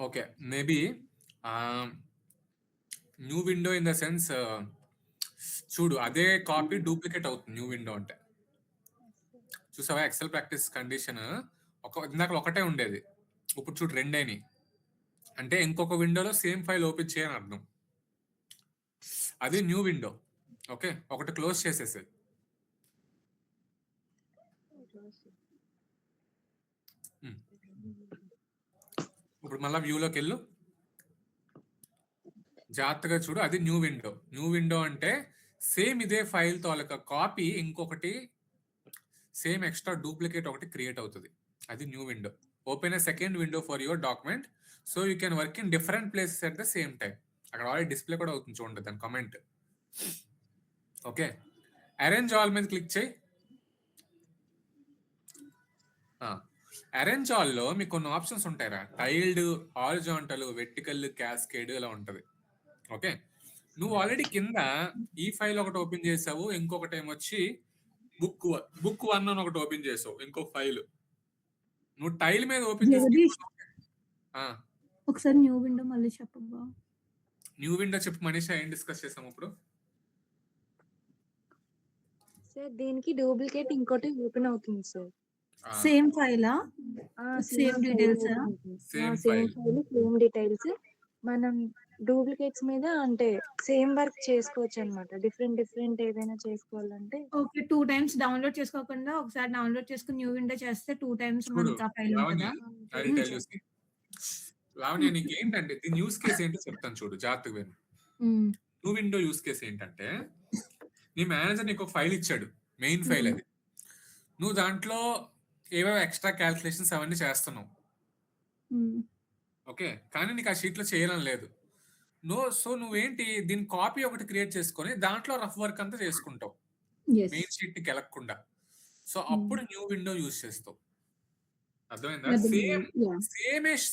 Okay, maybe new window in the sense చూడు, అదే copy duplicate అవుతుంది న్యూ విండో అంటే. చూసావా ఎక్సెల్ ప్రాక్టీస్ కండిషన్ ఇందాక ఒకటే ఉండేది, ఇప్పుడు చూడు రెండేని, అంటే ఇంకొక విండోలో సేమ్ ఫైల్ ఓపెన్ చేయని అర్థం. అది న్యూ విండో. ఓకే, ఒకటి క్లోజ్ చేసేసేది. ఇప్పుడు మళ్ళీ వ్యూలోకి వెళ్ళు, జాగ్రత్తగా చూడు, అది న్యూ విండో. న్యూ విండో అంటే సేమ్ ఇదే ఫైల్ తాలూకా కాపీ ఇంకొకటి సేమ్ ఎక్స్ట్రా డూప్లికేట్ ఒకటి క్రియేట్ అవుతుంది. అది new window. Open A second window for your document so you can work in different places at the same time. అక్కడ already display కూడా అవుతుంది చూడండి దాని కమెంట్. ఓకే, అరేంజ్ ఆల్ మీద క్లిక్ చేయి. అరేంజ్ ఆల్ లో మీకు కొన్ని ఆప్షన్స్ ఉంటాయిరా, టైల్డ్, హారిజాంటల్, వెర్టికల్, క్యాస్కేడ్ ఇలా ఉంటది. ఓకే, నువ్వు ఆల్రెడీ కింద ఈ ఫైల్ ఒకటి ఓపెన్ చేసావు, ఇంకొకటి ఏమొచ్చి బుక్ 1 అని ఒకటి ఓపెన్ చేసావు, ఇంకొక ఫైల్. నువ్వు టైల్ మీద ఓపెన్ చేసి ఒకసారి న్యూ విండో మళ్ళీ చెప్పబ్బా. న్యూ విండో చెప్పు మనీషా, ఏం డిస్కస్ చేసాం ఇప్పుడు? సార్ దీనికి డూప్లికేట్ ఇంకోటి ఓపెన్ అవుతుంది సార్. సేమ్ ఫైలా? Same details? Same file, same details. మనం డూప్లికేట్స్ మీద అంటే సేమ్ వర్క్ చేసుకోవచ్చు అన్నమాట. డిఫరెంట్ ఏదైనా చేసుకోవాలంటే ఓకే, 2 టైమ్స్ డౌన్లోడ్ చేసుకోకుండా ఒకసారి డౌన్లోడ్ చేసుకుని న్యూ విండో చేస్తే 2 టైమ్స్ మనకి ఆ ఫైల్ ఉంటుందా? లావణ్య నీకు ఏంటంటే దీని యూస్ కేస్ ఏంటో చెప్తాను చూడు, జాగ్రత్తగా విను. న్యూ విండో యూస్ కేస్ ఏంటంటే, నీ మేనేజర్ నీకు ఒక ఫైల్ ఇచ్చాడు, మెయిన్ ఫైల్ అది. నువ్వు దాంట్లో ఏవేవో ఎక్స్ట్రా క్యాల్కులేషన్స్ అవన్నీ చేస్తున్నావు. ఓకే, కానీ నీకు ఆ షీట్ లో చేయాలని లేదు. సో నువ్వేంటి, దీని కాపీ ఒకటి క్రియేట్ చేసుకొని దాంట్లో రఫ్ వర్క్ అంతా చేసుకుంటావు మెయిన్ షీట్ కి వెళ్ళకుండా. సో అప్పుడు న్యూ విండో యూజ్ చేస్తావు. అర్థమైందా?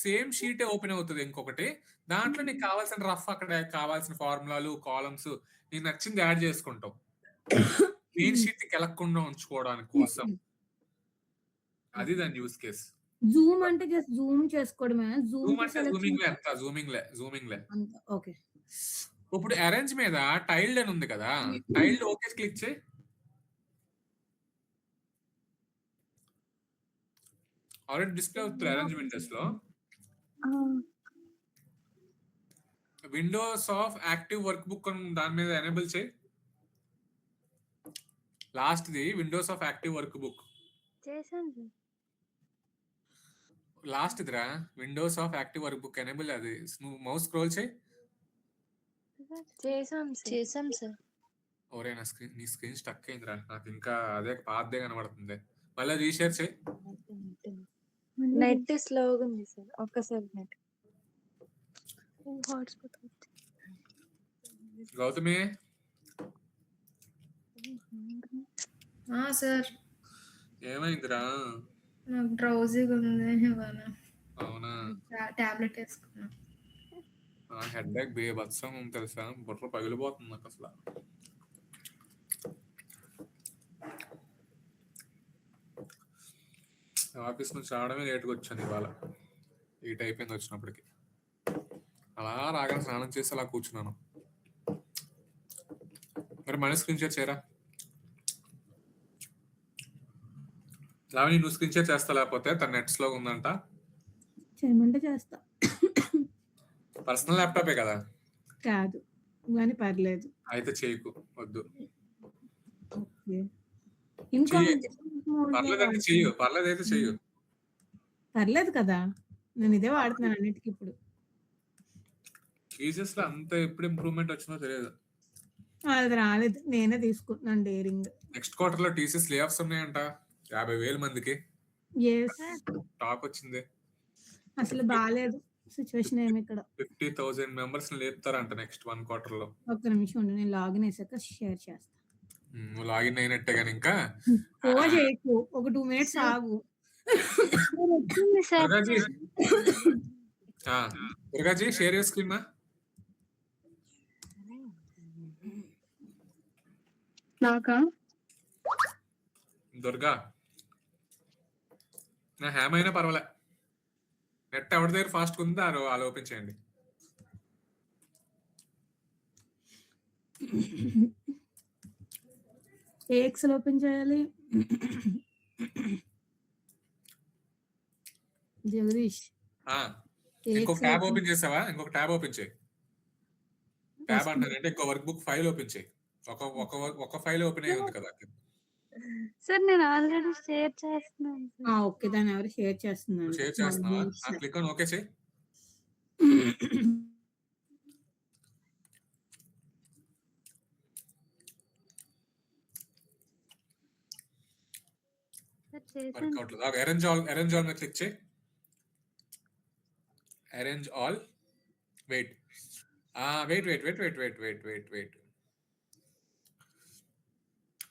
సేమ్ షీటే ఓపెన్ అవుతుంది ఇంకొకటి, దాంట్లో నీకు కావాల్సిన రఫ్, అక్కడ కావాల్సిన ఫార్ములాలు, కాలమ్స్, నీకు నచ్చింది యాడ్ చేసుకుంటావు మెయిన్ షీట్ కి వెళ్ళకుండా ఉంచుకోవడానికి కోసం. అది దాని యూస్ కేస్. జూమ్ అంటే జస్ట్ జూమ్ చేసుకోవడమే. జూమింగ్ లే. ఓకే, ఇప్పుడు అరేంజ్ మీద టైల్డ్ అని ఉంది కదా, టైల్డ్ ఓకే క్లిక్ చేయి. ఆల్రెడీ డిస్ప్లే అవుతుంది అరేంజ్ విండోస్ లో. Windows of active work book దాని మీద ఎనేబుల్ చేయి. Last the Windows of active work book చేశాను. లాస్ట్ ఇదిరా, Windows of active work book enable. అది నువ్వు మౌస్ స్క్రోల్ చేయి. చేసాం సార్. ఓరే నీ స్క్రీన్ స్టక్ అయిందిరా, నాకు ఇంకా అదే పాతదే కనబడుతుంది. మళ్ళీ రీషేర్ చేయి. నెట్ స్లోగా ఉంది సార్, ఒక్కసారి నెట్. గౌతమి సార్ ఏమైందిరా? నాకు డ్రౌజీగా ఉంది ఇవాళ. అవునా? టాబ్లెట్ వేసుకున్నా. హెడ్ బ్యాక్ బేబత్సం తెలుసా, బుర్ర పగిలిపోతుంది నాకు అసలు. ఆఫీస్ నుంచి రావడమే లేట్గా వచ్చాను ఇవాళ, 8 అయిపోయింది వచ్చినప్పటికి. అలా రాగానే స్నానం చేసి అలా కూర్చున్నాను. మరి మన స్క్రీన్ షేర్ చేయరా లావణి? నువ్వు స్క్రీన్ షేర్ చేస్తా, లేకపోతే తన నెట్ స్లో ఉందంట. చేయమంటే చేస్తా. పర్సనల్ ల్యాప్టాపే కదా? కాదు కానీ పర్లేదు. అయితే చేయకు, వద్దు. పర్లేదైతే చెయ్యు. పర్లేదు కదా, నేను ఇదే వాడుతున్నాను అన్నిటికీ. ఇప్పుడు టీసీఎస్ లో అంత ఎప్పుడు ఇంప్రూవ్మెంట్ వచ్చిందో తెలియదు. అది రాలేదు, నేనే తీసుకుంటున్నాను డేరింగ్. నెక్స్ట్ క్వార్టర్ లో టీసీఎస్ లే ఆఫ్స్ ఉన్నాయంట 50,000 మందికి. టాక్ వచ్చింది. అసలు బాగాలేదు సిచ్యువేషన్ ఏమి. ఇక్కడ 50,000 మెంబర్స్ లేపుతారంట నెక్స్ట్ 1 క్వార్టర్ లో. ఒక్క నిమిషం ఉండు, నేను లాగిన్ అయ్యాక షేర్ చేస్తా. నువ్వు లాగిన్ అయినట్టే కానీ ఇంకా చేయకు, ఒక 2 మినిట్స్ ఆగు. దుర్గాజీ షేర్ యువర్ స్క్రీన్. నాకా? దుర్గా, నా హ్యామ్ అయినా పర్వాలే. నెట్ ఎవరి దగ్గర ఫాస్ట్ ఉందో వాళ్ళు ఓపెన్ చేయండి. ఏ ఎక్సెల్ ఓపెన్ చేయాలి? జగదీష్ ఇంకొక ట్యాబ్ ఓపెన్ చేసావా? ఇంకొక ట్యాబ్ ఓపెన్ చేయి. ట్యాబ్ అంటారంటే ఇంకో వర్క్ బుక్ ఫైల్ ఓపెన్ చేయి. ఒక ఫైల్ ఓపెన్ అయ్యి ఉంది కదా. సార్ నేను ఆల్రెడీ షేర్ చేస్తున్నాను సార్. ఓకే, దాన్ని ఎవరు షేర్ చేస్తున్నారు? షేర్ చేస్తున్నావా? క్లిక్ ఆన్ ఓకే చేయి. వర్క్ అవట్లేదు. అరేంజ్ ఆల్ మీద క్లిక్ చేయి. Arrange all. Wait. Wait.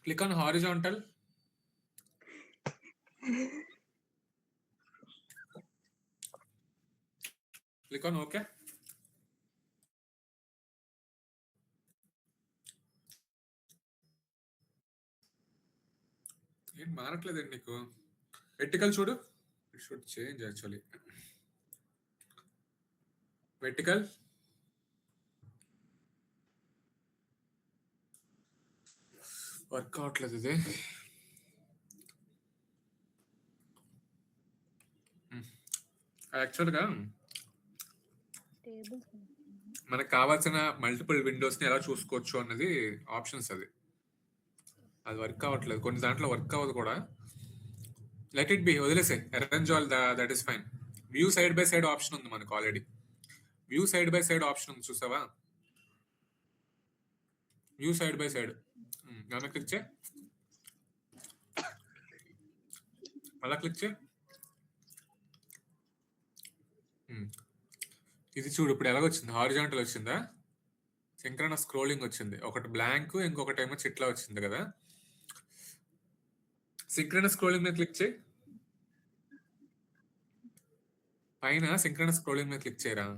Click on horizontal. Click on okay. ఏం మారట్లేదండి నీకు. వెర్టికల్ చూడు. It should change actually. Vertical. Work అవట్లేదు ఇది. యాక్చువల్గా మనకు కావాల్సిన మల్టిపుల్ విండోస్ ని ఎలా చూసుకోవచ్చు అన్నది ఆప్షన్స్. అది వర్క్ అవ్వట్లేదు. కొన్ని దాంట్లో వర్క్ అవ్వదు కూడా. లెట్ ఇట్ బి, వదిలేసే. Arrange all, that is fine. View side by side option ఉంది మనకు already. View side by side option ఉంది, చూసావా? వ్యూ సైడ్ బై సైడ్ దాన్ని క్లిక్ చేయి. మళ్ళా క్లిక్ చేయి. ఇది చూడు ఇప్పుడు ఎలాగొచ్చింది. హారిజాంటల్ వచ్చిందా? సింక్రనస్ స్క్రోలింగ్ వచ్చింది. ఒకటి బ్లాంక్, ఇంకొకటి ఏమో చిట్లా వచ్చింది కదా. సింక్రనస్ స్క్రోలింగ్ మీద క్లిక్ చేయి. పైన సింక్రనస్ స్క్రోలింగ్ మీద క్లిక్ చేయరా.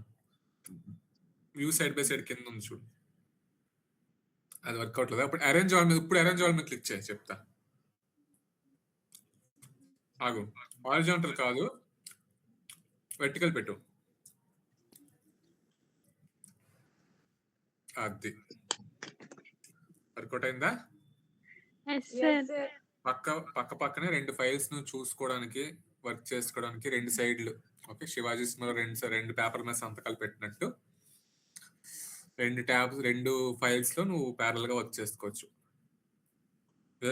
వ్యూ సైడ్ బై సైడ్ కింద ఉంది చూడు. అది వర్క్ అవట్లేదు. అప్పుడు అరేంజ్ ఆల్ మీద క్లిక్ చేయి, చెప్తా. ఆగు. హారిజాంటల్ కాదు, వెర్టికల్ పెట్టు. అది వర్కౌట్ అయిందా? పక్కనే రెండు ఫైల్స్ ను చూసుకోవడానికి, వర్క్ చేసుకోవడానికి రెండు సైడ్లు. ఓకే, శివాజీ రెండు పేపర్ మీద సంతకాలు పెట్టినట్టు రెండు ట్యాబ్స్, రెండు ఫైల్స్ లో నువ్వు ప్యారల్ గా వర్క్ చేసుకోవచ్చు.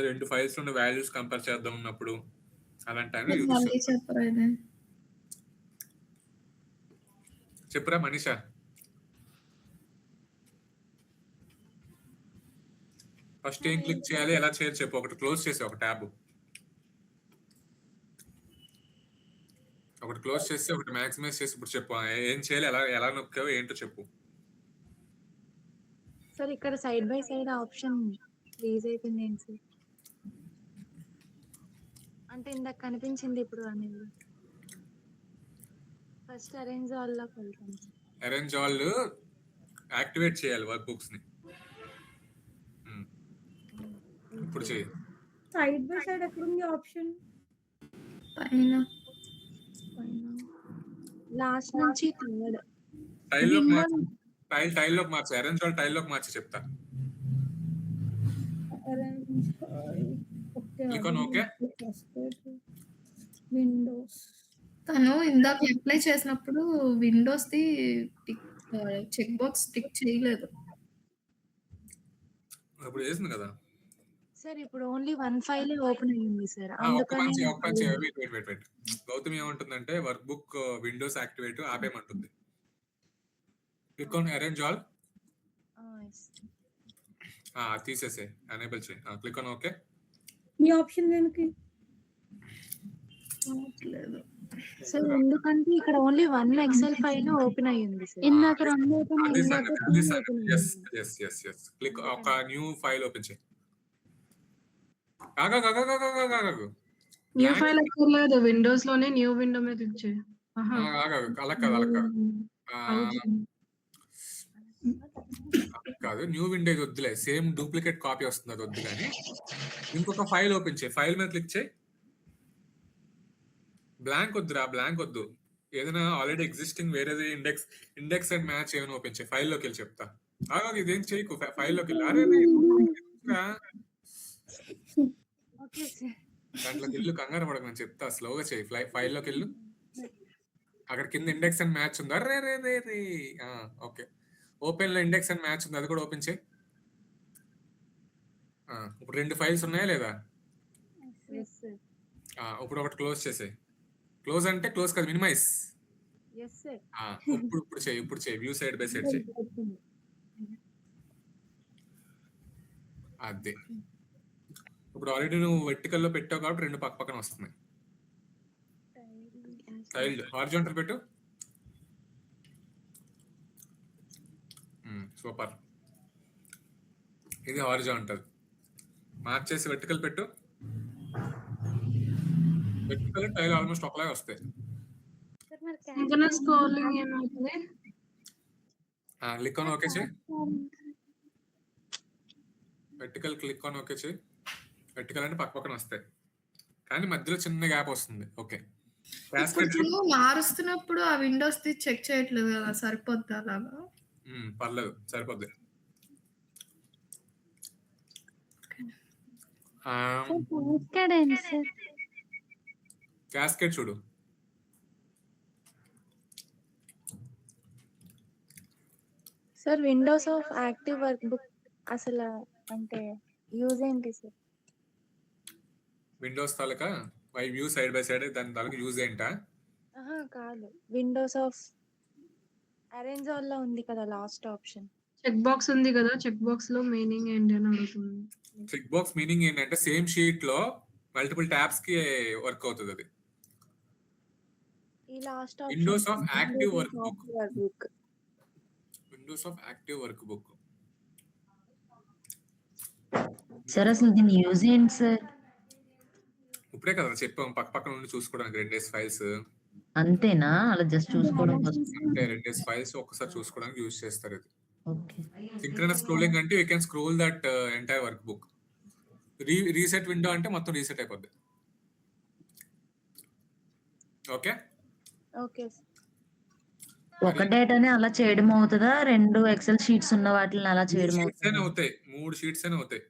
రెండు ఫైల్స్ లో వాల్యూస్ కంపేర్ చేద్దాం ఉన్నప్పుడు అలాంటి టైంలో చెప్పురా మనీషా. ఫస్ట్ ఏం క్లిక్ చేయాలి, ఎలా చేయాలి చెప్పు. ఒకటి క్లోజ్ చేసి ఒక ట్యాబ్, ఒకటి క్లోజ్ చేసి ఒకటి మ్యాక్సిమైజ్ చేసి ఇప్పుడు చెప్పు ఏం చేయాలి, ఎలా నొక్కావు ఏంటో చెప్పు. సార్ ఇక్కడ side by side option release అయిపోయింది ఏంటి సార్? అంటే ఇందాక కనిపించింది ఇప్పుడు అనేది. ఫస్ట్ అరేంజ్ ఆల్ లోకి వెళ్తాం. అరేంజ్ ఆల్ యాక్టివేట్ చేయాలి వర్క్ బుక్స్ ని. ఇప్పుడు చేయి. సైడ్ బై సైడ్ ఎక్కడ ఉంది ఆప్షన్? పైన లాస్ట్ నుంచి థర్డ్ టైల్ లోకి మార్చి. అరేంజ్ ఆల్ టైల్ లోకి మార్చి చెప్తా. Click on okay. విండోస్. తను ఇందాక అప్లై చేసినప్పుడు windows the check box tick చేయలేదు. ఇప్పుడు చేసింది కదా సార్. ఇప్పుడు ఓన్లీ వన్ ఫైల్ ఓపెన్ అయ్యింది సార్. వెయిట్. గౌతమి ఏమంటుందంటే వర్క్ బుక్ విండోస్ యాక్టివేట్ ఆపేయమంటుంది. Click on arrange all. తీసేసే, ఎనేబుల్ చేయి. Click on okay. ఈ ఆప్షన్ దేనికి? సార్ ఎందుకంటే ఇక్కడ only one excel file open అయ్యింది సార్. ఇందాక రెండు ఓపెన్ అయ్యింది. క్లిక్ ఒక న్యూ ఫైల్ ఓపెన్ చేయి. న్యూ ఫైల్ అక్కర్లేదు, విండోస్ లోనే న్యూ విండో మీద క్లిక్ చేయి. అలా కాదు, న్యూ విండో వద్దులే, సేమ్ డూప్లికేట్ కాపీ వస్తుంది, అది వద్దు. కానీ ఇంకొక ఫైల్ ఓపెన్ చేయి. ఫైల్ మీద క్లిక్ చేయి. బ్లాంక్ వద్దురా, బ్లాంక్ వద్దు. ఏదైనా ఆల్రెడీ ఎగ్జిస్టింగ్ వేరేది ఇండెక్స్ అండ్ మ్యాచ్ ఏమైనా ఓపెన్ చేయి, ఫైల్లోకి వెళ్ళి చెప్తా. ఇదేం చేయకు, ఫైల్లోకి వెళ్ళి అరే ఓకే సార్. దాంట్లోకి వెళ్ళు, కంగారు పడకు, నేను చెప్తా, స్లోగా చేయి. ఫైల్లోకి వెళ్ళు, అక్కడ కింద ఇండెక్స్ అండ్ మ్యాచ్ ఉంది. అరే రే రే రే ఓకే, ఓపెన్ లో ఇండెక్స్ అండ్ మ్యాచ్ ఉంది, అది కూడా ఓపెన్ చేయి. ఇప్పుడు 2 ఫైల్స్ ఉన్నాయా లేదా? Yes sir. ఇప్పుడు ఒకటి క్లోజ్ చేసేయి. క్లోజ్ అంటే క్లోజ్ కాదు, మినిమైజ్. Yes sir. ఇప్పుడు చేయి వ్యూ సైడ్ బై సైడ్ చేయి. అదే ఇప్పుడు ఆల్రెడీ నువ్వు వెర్టికల్ లో పెట్టావు కాబట్టి 2 పక్క పక్కన వస్తున్నాయి. టైల్డ్ హారిజాంటల్ పెట్టు. సూపర్, ఇది హారిజాంటల్. మార్చేసి వెర్టికల్ పెట్టు. వెర్టికల్ టైల్ ఆల్మోస్ట్ ఒకలాగా వస్తాయి. సార్ మరి సింక్రోనస్ స్క్రోలింగ్ ఏమవుతుంది? క్లిక్ ఆన్ ఓకే చేయి. వెర్టికల్ క్లిక్ ఆన్ ఓకే చేయి. వెర్టికల్ అంటే పక్క పక్కన వస్తాయి, కానీ మధ్యలో చిన్న గ్యాప్ వస్తుంది. ఓకే, ఇప్పుడు మారుస్తున్నప్పుడు ఆ విండోస్ ది చెక్ చేయట్లేదు కదా, సరిపోద్ది అలాగా? పర్లేదు, సరిపోద్ది. క్యాస్కేడ్ చూడు. Sir Windows of active work book అసలు అంటే యూజ్ ఏంటి sir? Windows taluka view side by side, దాని తాలూకా యూజ్ ఏంటా? కాదు, విండోస్ ఆఫ్ అరేంజ్ ఆల్ లో ఉంది కదా లాస్ట్ ఆప్షన్. చెక్ బాక్స్ ఉంది కదా, చెక్ బాక్స్ లో మీనింగ్ ఏంటి అని అడుగుతుంది. చెక్ బాక్స్ మీనింగ్ ఏంటంటే సేమ్ షీట్ లో మల్టిపుల్ ట్యాబ్స్ కి వర్క్ అవుతుంది. అది ఈ last option Windows of active work book. Windows of active work book. Sir అసలు దీని యూజ్ ఏంటి సార్? ఇప్పుడే కదా చెప్పాం, పక్క పక్కన నుండి చూసుకోవడానికి 2 ఫైల్స్. అంతేనా? అలా జస్ట్ చూసుకోవడం కోసం? అంటే 2 ఫైల్స్ ఒక్కసారి చూసుకోవడానికి యూజ్ చేస్తారు. ఇది ఓకే. సింక్రోనస్ స్క్రోలింగ్ అంటే you can scroll that entire work book. Reset window అంటే మొత్తం రీసెట్ అయిపోద్ది. Okay okay. ఒక డేటానే అలా చేయడం అవుతుందా? 2 ఎక్సెల్ షీట్స్ ఉన్న వాటిని అలా చేయడం అవుతుందా? అవుతాయి, 3 షీట్స్ అయినా అవుతాయి,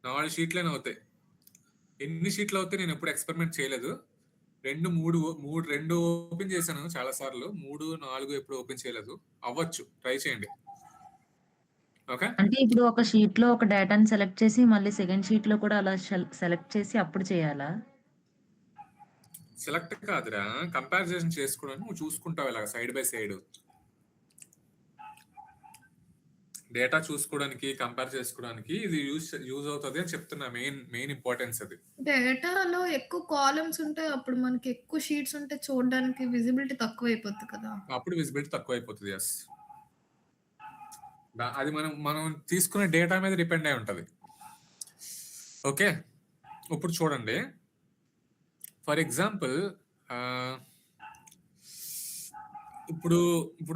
4 షీట్లైనా అవుతాయి. ఎన్ని షీట్లు అవుతాయి నేను ఎప్పుడు ఎక్స్పెరిమెంట్ చేయలేదు. 2 ఓపెన్ చేశాను చాలా సార్లు, 3, 4 ఎప్పుడు ఓపెన్ చేయలేదు. అవ్వచ్చు, ట్రై చేయండి. ఓకే, అంటే ఇప్పుడు ఒక షీట్ లో ఒక డేటాని సెలెక్ట్ చేసి మళ్ళీ సెకండ్ షీట్ లో కూడా అలా సెలెక్ట్ చేసి అప్పుడు చేయాలా? సెలెక్ట్ కాదురా, కంపారిజన్ చేసుకోవడానికి నువ్వు చూసుకుంటావు ఇలాగ సైడ్ బై సైడ్. డేటా చూసుకోవడానికి, కంపేర్ చేసుకోవడానికి ఇది యూజ్ అవుతుంది అని చెప్తున్నా. మెయిన్ ఇంపార్టెన్స్ అది. డేటాలో ఎక్కువ కాలమ్స్ ఉంటే అప్పుడు మనకి ఎక్కువ షీట్స్ ఉంటే చూడడానికి విజిబిలిటీ తక్కువ అయిపోద్ది కదా. అప్పుడు విజిబిలిటీ తక్కువ అయిపోతుంది. ఎస్, అది మనం తీసుకునే డేటా మీద డిపెండ్ అయి ఉంటుంది. ఓకే, ఇప్పుడు చూడండి, ఫర్ ఎగ్జాంపుల్ ఇప్పుడు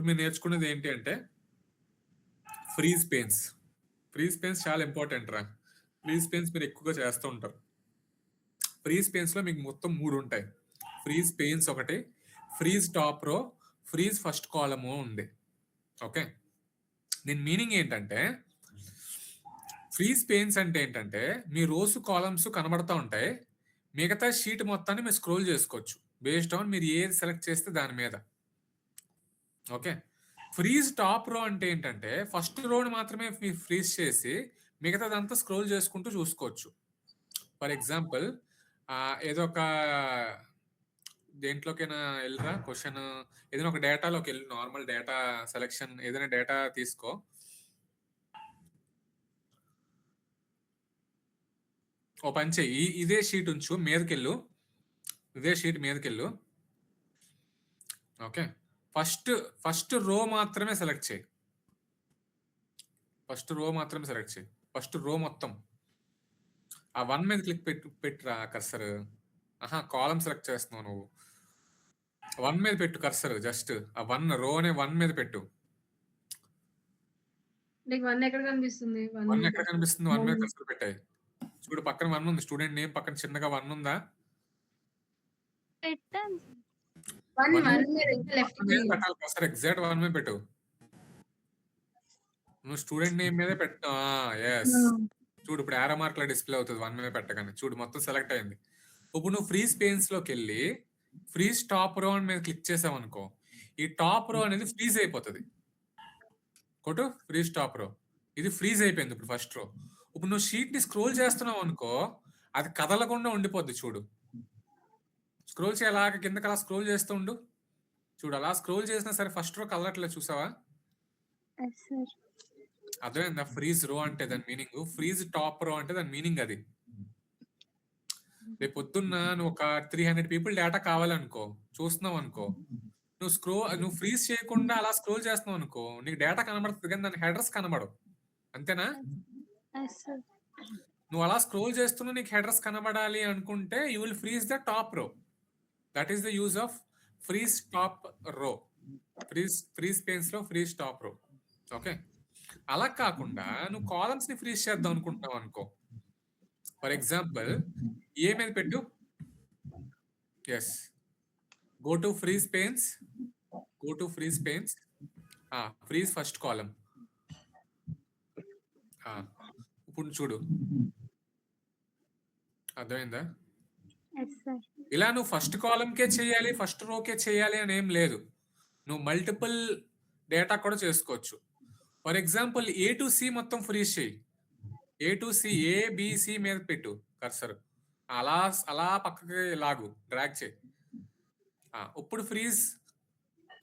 మీరు నేర్చుకునేది ఏంటి అంటే ఫ్రీజ్ పెయిన్స్ చాలా ఇంపార్టెంట్ రా. ఫ్రీజ్ పెయిన్స్ మీరు ఎక్కువగా చేస్తూ ఉంటారు. ఫ్రీజ్ పెయిన్స్ లో మీకు మొత్తం 3 ఉంటాయి. ఫ్రీజ్ పెయిన్స్ ఒకటి, freeze top row, freeze first కాలము ఉంది. ఓకే, దీని మీనింగ్ ఏంటంటే ఫ్రీజ్ పెయిన్స్ అంటే ఏంటంటే మీ రోస్ కాలమ్స్ కనబడతా ఉంటాయి, మిగతా షీట్ మొత్తాన్ని మీరు స్క్రోల్ చేసుకోవచ్చు బేస్డ్ ఆన్ మీరు ఏది సెలెక్ట్ చేస్తే దాని మీద. ఓకే, ఫ్రీజ్ టాప్ రో అంటే ఏంటంటే ఫస్ట్ రోని మాత్రమే ఫ్రీజ్ చేసి మిగతాదంతా స్క్రోల్ చేసుకుంటూ చూసుకోవచ్చు. ఫర్ ఎగ్జాంపుల్ ఏదో ఒక దేంట్లోకైనా వెళ్ళరా, క్వశ్చన్ ఏదైనా ఒక డేటాలోకి వెళ్ళి, నార్మల్ డేటా సెలెక్షన్ ఏదైనా డేటా తీసుకో. ఓ పని చెయ్యి, ఇదే షీట్ ఉంచు, మీదకెళ్ళు, ఇదే షీట్ మీదకెళ్ళు. ఓకే, ఫస్ట్ రో మాత్రమే సెలెక్ట్ చేయి. ఫస్ట్ రో మొత్తం ఆ 1 మీద క్లిక్ పెట్టురా కర్సర్. కాలం సెలెక్ట్ చేస్తున్నావు నువ్వు. 1 మీద పెట్టు కర్సర్, జస్ట్ ఆ 1 రో అనే 1 మీద పెట్టు. నీకు 1 ఎక్కడ కనిపిస్తుంది? 1 ఎక్కడ కనిపిస్తుంది? 1 మీద కర్సర్ పెట్టాయి. చూడు, పక్కన 1 ఉంది, స్టూడెంట్ నేమ్ పక్కన చిన్నగా 1 ఉందా? పెట్టాను. వన్ వన్ వన్ మీద లెఫ్ట్ పెట్టాలి సార్, ఎగ్జాక్ట్ 1 మీద పెట్టు. నువ్వు స్టూడెంట్ నేమ్ మీదే పెట్టు. ఎస్, చూడు ఇప్పుడు యారో మార్క్ లో డిస్ప్లే అవుతుంది 1 మీద పెట్టగానే. చూడు మొత్తం సెలెక్ట్ అయింది. ఇప్పుడు నువ్వు ఫ్రీజ్ పేన్స్ లోకి వెళ్ళి ఫ్రీజ్ టాప్ రో మీద క్లిక్ చేసావు అనుకో, ఈ టాప్ రో అనేది ఫ్రీజ్ అయిపోతుంది. కొట్టు ఫ్రీజ్ టాప్ రో, ఇది ఫ్రీజ్ అయిపోయింది ఇప్పుడు ఫస్ట్ రో. ఇప్పుడు నువ్వు షీట్ ని స్క్రోల్ చేస్తున్నావు అనుకో, అది కదలకుండా ఉండిపోద్ది. చూడు స్క్రోల్ చేయాలి, కిందకి అలా స్క్రోల్ చేస్తూ ఉండు. చూడు అలా స్క్రోల్ చేసినా సరే ఫస్ట్ రో కదలట్లేదు, చూసావా? అర్థమైందా? ఫ్రీజ్ రో అంటే దాని మీనింగ్, ఫ్రీజ్ టాప్ రో అంటే దాని మీనింగ్ అది. రేపు పొద్దున్న నువ్వు ఒక 300 పీపుల్ డేటా కావాలనుకో, చూస్తున్నావు అనుకో, నువ్వు ఫ్రీజ్ చేయకుండా అలా స్క్రోల్ చేస్తున్నావు అనుకో, నీకు డేటా కనబడుతుంది కానీ దాని హెడర్స్ కనబడవు. అంతేనా? నువ్వు అలా స్క్రోల్ చేస్తున్నా నీకు హెడర్స్ కనబడాలి అనుకుంటే you will freeze the top row. That is the use of freeze top row. Freeze panes లో ఫ్రీజ్ టాప్ రో. ఓకే, అలా కాకుండా నువ్వు కాలమ్స్ ని ఫ్రీజ్ చేద్దాం అనుకుంటున్నావు అనుకో, ఫర్ ఎగ్జాంపుల్ ఏ మీద పెట్టు. Yes, go to freeze panes, freeze first column. ఇప్పుడు చూడు, అర్థమైందా? ఇలా నువ్వు ఫస్ట్ కాలమ్కే చేయాలి, ఫస్ట్ రోకే చేయాలి అని ఏం లేదు. నువ్వు మల్టిపుల్ డేటా కూడా చేసుకోవచ్చు. For example A to C మొత్తం ఫ్రీజ్ చేయి. ఏ టు సి, ఏబిసి మీద పెట్టు కర్సర్, అలా పక్కకి లాగు, డ్రాగ్ చేయి. ఇప్పుడు ఫ్రీజ్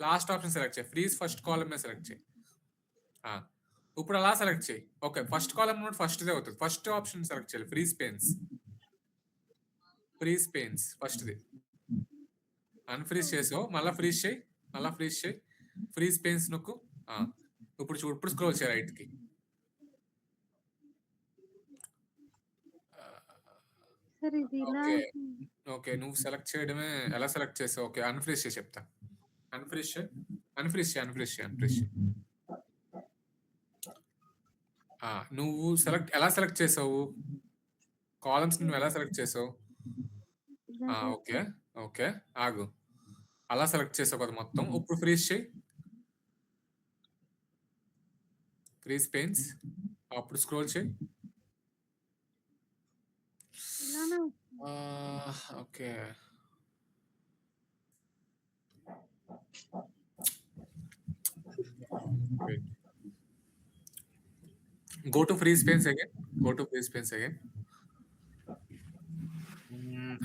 లాస్ట్ ఆప్షన్ సెలెక్ట్ చేయి, ఫ్రీజ్ ఫస్ట్ కాలమ్ మీద సెలెక్ట్ చేయి. ఇప్పుడు అలా సెలెక్ట్ చేయి. ఓకే, ఫస్ట్ కాలమ్ నోట్ ఫస్ట్దే అవుతుంది. ఫస్ట్ ఆప్షన్ సెలెక్ట్ చేయాలి, ఫ్రీజ్ పెయిన్స్ ఫస్ట్ది. అన్ఫ్రీజ్ చేసావు, మళ్ళీ ఫ్రీజ్ చేయి, ఫ్రీజ్ పెయిన్స్ నొక్కు. ఇప్పుడు చూడు, ఇప్పుడు స్క్రోల్ చేయి రైట్ కి. ఓకే, నువ్వు సెలెక్ట్ చేయడమే. ఎలా సెలెక్ట్ చేసావు? ఓకే, అన్ఫ్రీజ్ చేసి చెప్తా. అన్ఫ్రీజ్ చేయి. నువ్వు ఎలా సెలెక్ట్ చేసావు? కాలమ్స్ నువ్వు ఎలా సెలెక్ట్ చేసావు? ఓకే ఆగు, అలా సెలెక్ట్ చేసావు కదా మొత్తం. ఇప్పుడు ఫ్రీజ్ చేయి, ఫ్రీజ్ పెయిన్స్. అప్పుడు స్క్రోల్ చేయి. Okay, go to freeze panes again.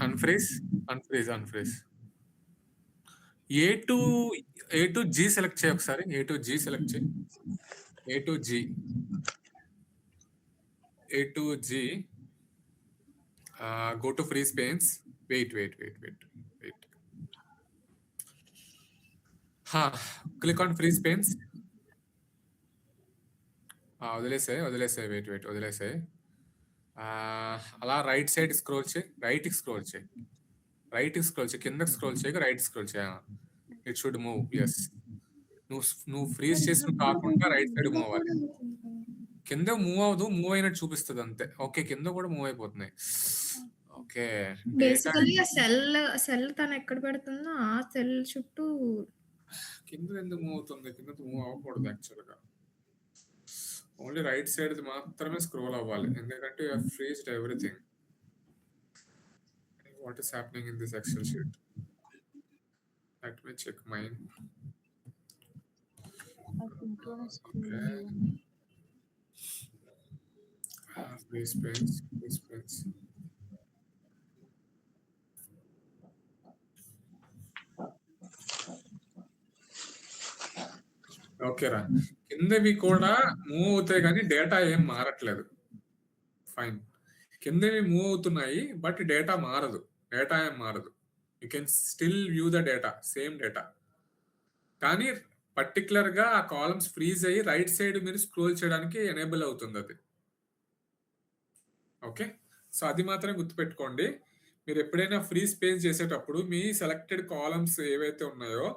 Unfreeze. A to G select చేయి ఒకసారి. A to G select చేయి. A to G. Go to freeze panes. Wait. Click on freeze panes. వదిలేసాయి. వదిలేసాయి. అలా right side scroll చేయి, రైట్కి scroll చేయి, కిందకి scroll చేయక right scroll చేయ. It should move. ఎస్, నువ్వు ఫ్రీజ్ చేసిన కాకుండా రైట్ సైడ్ మూవ్ అవ్వాలి. కింద మూవ్ అవ్వదు, మూవ్ అయినట్టు చూపిస్తుంది అంతే. ఓకే, కింద కూడా మూవ్ అయిపోతున్నాయి. ఓకే, బేసికల్లీ ఆ సెల్ తను ఎక్కడ పెడుతుందో ఆ సెల్ చుట్టూ కింద ఎందుకు మూవ్ అవుతుంది? కింద మూవ్ అవ్వకూడదు యాక్చువల్గా. ఓన్లీ రైట్ సైడ్ మాత్రమే స్క్రోల్ అవ్వాలి, ఎందుకంటే you have freezed everything. What is happening in this Excel sheet? Let me check mine. Freeze panes. Okay రా, కిందవి కూడా మూవ్ అవుతాయి కానీ డేటా ఏం మారట్లేదు. ఫైన్, కిందవి మూవ్ అవుతున్నాయి బట్ డేటా ఏం మారదు. You can still view the data, same data. కానీ పర్టికులర్ గా ఆ కాలమ్స్ ఫ్రీజ్ అయ్యి రైట్ సైడ్ మీరు స్క్రోల్ చేయడానికి ఎనేబుల్ అవుతుంది అది. ఓకే, సో అది మాత్రమే గుర్తుపెట్టుకోండి. మీరు ఎప్పుడైనా ఫ్రీజ్ పేజ్ చేసేటప్పుడు మీ సెలెక్టెడ్ కాలమ్స్ ఏవైతే ఉన్నాయో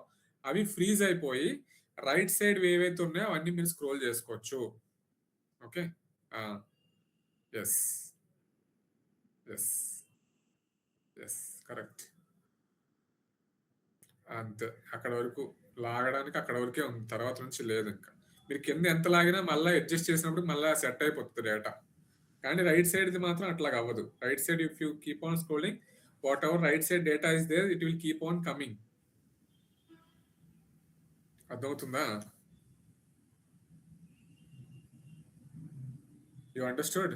అవి ఫ్రీజ్ అయిపోయి రైట్ సైడ్ ఏవైతే ఉన్నాయో అవన్నీ మీరు స్క్రోల్ చేసుకోవచ్చు. Okay, yes correct. అంతే. అక్కడ వరకు లాగడానికి అక్కడ వరకే ఉంది. తర్వాత నుంచి లేదు ఇంకా. మీరు కింద ఎంత లాగినా మళ్ళా అడ్జస్ట్ చేసినప్పుడు మళ్ళా సెట్ అయిపోతుంది డేటా. కానీ రైట్ సైడ్‌ది మాత్రం అట్లాగా అవ్వదు. Right side if you keep on scrolling whatever right side data is there it will keep on coming. అర్థమవుతుందా? You understood?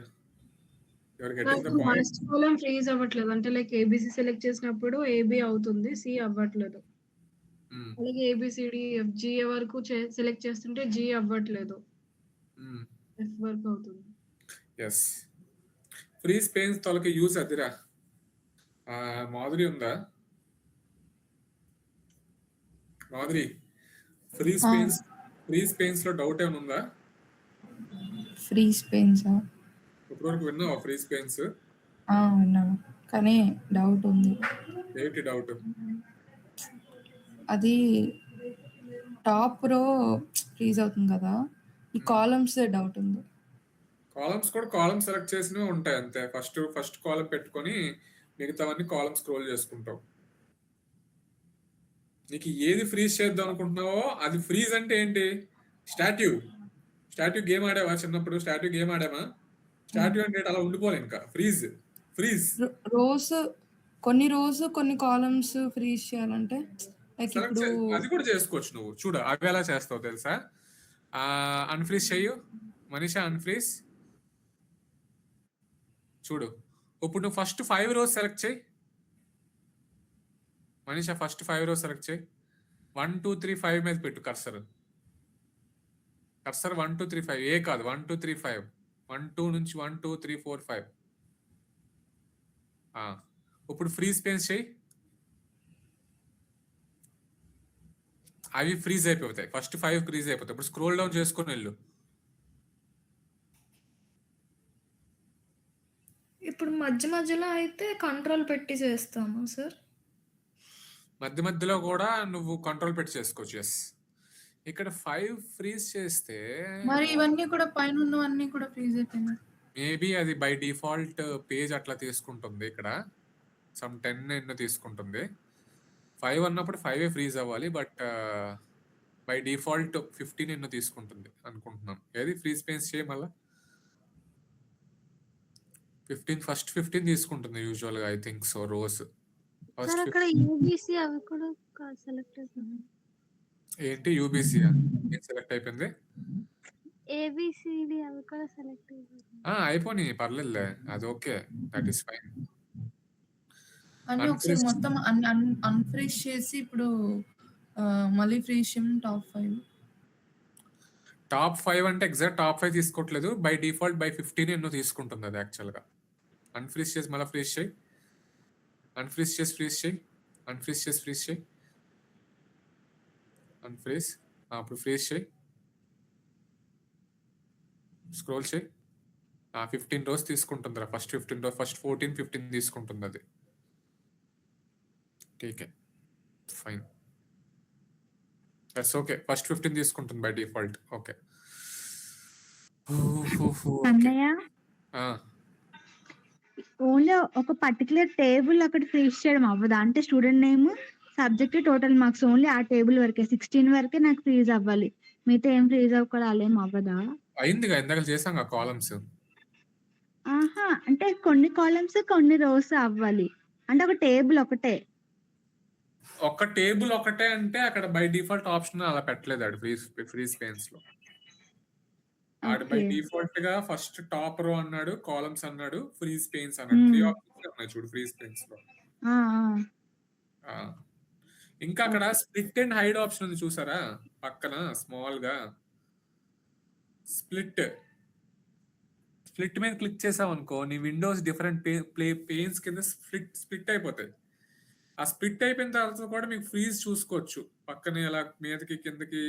You are getting the నాకు పాయింట్? ఫస్ట్ కాలమ్ ఫ్రీజ్ అవ్వట్లేదు. అంటే like ABC select చేసినప్పుడు AB అవుతుంది. C అవ్వట్లేదు. హ్మ్. అలాగే ABCD, F, G వరకు సెలెక్ట్ చేస్తుంటే జీ అవ్వట్లేదు. హ్మ్. ఎఫ్ వరకు అవుతుంది. యెస్. ఫ్రీ స్పేస్ తొలక యూజ్ అదిరా. మాధురి ఉందా? మాధురి ఫ్రీ స్పేస్‌లో డౌట్ ఏమైనా ఉందా? ఫ్రీ స్పేన్సా? ఇప్పటివరకు విన్నావా ఫ్రీ స్పేస్? విన్నాను. కానీ డౌట్ ఉంది. ఏంటి డౌట్? అది టాప్ రో ఫ్రీజ్ అవుతుంది కదా! ఈ కాలమ్స్ డౌట్ ఉంది. కాలమ్స్ కూడా కాలమ్ సెలెక్ట్ చేసినవి ఉంటాయి అంతే. ఫస్ట్ కాలమ్ పెట్టుకొని మిగతావన్నీ కాలమ్ స్క్రోల్ చేసుకుంటావు. నీకు ఏది ఫ్రీజ్ చేద్దాం అనుకుంటున్నావో అది ఫ్రీజ్ అంటే ఏంటి? స్టాట్యూ గేమ్ ఆడావా చిన్నప్పుడు? Statue game ఆడామా? స్టాట్యూ అంటే అలా ఉండిపోలే ఇంకా. ఫ్రీజ్ రోస్ కొన్ని రోస్ కొన్ని కాలమ్స్ ఫ్రీజ్ చేయాలంటే లైక్ సెలెక్ట్ ఇప్పుడు అది కూడా చేసుకోవచ్చు నువ్వు. చూడు అవి ఎలా చేస్తావు తెలుసా? అన్ఫ్రీజ్ చెయ్యు మనీషా, అన్ఫ్రీజ్. చూడు ఇప్పుడు నువ్వు ఫస్ట్ 5 రోస్ సెలెక్ట్ చేయి మనీషా. ఫస్ట్ 5 రోస్ సెలెక్ట్ చేయి. 1 2 3 5 మీద పెట్టు కర్సర్ 1 2 3 5 ఏ కాదు 1 2 3 5 1 2 నుంచి 1 2 3 4 5. ఇప్పుడు ఫ్రీ స్పేస్ చేయి. అవి ఫ్రీజ్ అయిపోతాయి. ఫస్ట్ 5 ఫ్రీజ్ అయిపోతాయి. ఇప్పుడు స్క్రోల్ డౌన్ చేసుకొని వెళ్ళు. ఇప్పుడు మధ్యలో అయితే కంట్రోల్ పెట్టి చేస్తామా సార్? మధ్యలో కూడా నువ్వు కంట్రోల్ పెట్టి చేసుకోవచ్చు. ఎస్. ఇక్కడ 5 ఫ్రీజ్ చేస్తే మరి ఇవన్నీ కూడా పైన ఉన్నవన్నీ కూడా ఫ్రీజ్ అయిపోయినాయి. మేబీ అది బై డిఫాల్ట్ పేజ్ అట్లా తీసుకుంటుంది. ఇక్కడ సమ్ 10 ఎన్నో తీసుకుంటుంది. 5 అన్నప్పుడు 5 ఫ్రీజ్ అవ్వాలి. బట్ బై డిఫాల్ట్ 15 ఎన్నో తీసుకుంటుంది అనుకుంటున్నాను. ఏది ఫ్రీ స్పేస్ చేయి మళ్ళా. 15 ఫస్ట్ 15 తీసుకుంటుంది యూజువల్ గా. I think so. Rows sir అక్కడ యూబీసీ అవి కూడా సెలెక్ట్ చేసాను. ఏంటి యూబీసీ సెలెక్ట్ అయిపోయింది. ఏబిసిడి అవి కూడా సెలెక్ట్ చేసాను. అయిపోయి పర్లేదులే. అది ఓకే. That is fine. అన్నీ ఒకసారి మొత్తం అన్ఫ్రీజ్ చేసి ఇప్పుడు మళ్ళీ ఫ్రీజ్ చేయమని టాప్ 5 అంటే ఎగ్జాక్ట్ టాప్ 5 తీసుకోవట్లేదు. బై డిఫాల్ట్ బై 15 ఎన్నో తీసుకుంటుంది అది యాక్చువల్గా. అన్ఫ్రీజ్ చేసి మళ్ళీ ఫ్రీజ్ చేయి. అన్ఫ్రీజ్ చేసి ఫ్రీజ్ చేయి. అన్ఫ్రీజ్ చేసి ఫ్రీజ్ చేయి. అన్ఫ్రీజ్. అప్పుడు ఫ్రీజ్ చేయి. స్క్రోల్ చేయి. 15 రోస్ తీసుకుంటుందిరా. ఫస్ట్ 15 రోస్ ఫస్ట్ 14 15 తీసుకుంటుంది అది. ఠీకే ఫైన్. That's okay. ఫస్ట్ 15 తీసుకుంటుంది బై డిఫాల్ట్. ఓకే. అన్నయ్య ఆ ఓన్లీ ఒక పర్టికులర్ టేబుల్ అక్కడ ఫ్రీజ్ చేయడం అవ్వదా? అంటే student name, subject, total marks only ఆ టేబుల్ వరకే 16 వరకే నాకు ఫ్రీజ్ అవ్వాలి. మిగతా ఏం ఫ్రీజ్ అవ్వకుండా ఏం అవ్వదా? అయిందిగా ఇందాక చేసాం కాలమ్స్. అంటే కొన్ని కాలమ్స్ కొన్ని రోస్ అవ్వాలి. అంటే ఒక టేబుల్ ఒకటే. ఒక టేబుల్ ఒకటే అంటే అక్కడ బై డిఫాల్ట్ ఆప్షన్ అలా పెట్టలేదు ఆడు ఫ్రీ స్పేస్ లో. ఆడు బై డిఫాల్ట్ గా ఫస్ట్ టాప్ రో అన్నాడు, కాలమ్స్ అన్నాడు, ఫ్రీ స్పేస్ అన్నాడు. 3 ఆప్షన్స్ ఉన్నాయి చూడు ఫ్రీ స్పేస్ లో. ఇంకా అక్కడ స్ప్లిట్ అండ్ హైడ్ ఆప్షన్ ఉంది చూసారా పక్కన స్మాల్ గా. స్ప్లిట్ మీద క్లిక్ చేసావు అనుకో నీ విండోస్ డిఫరెంట్ పెయిన్స్ కింద స్ప్లిట్ అయిపోతాయి. ఆ స్ప్లిట్ అయిపోయిన తర్వాత కూడా మీకు ఫ్రీజ్ చూసుకోవచ్చు. పక్కనే అలా మీదకి కిందకి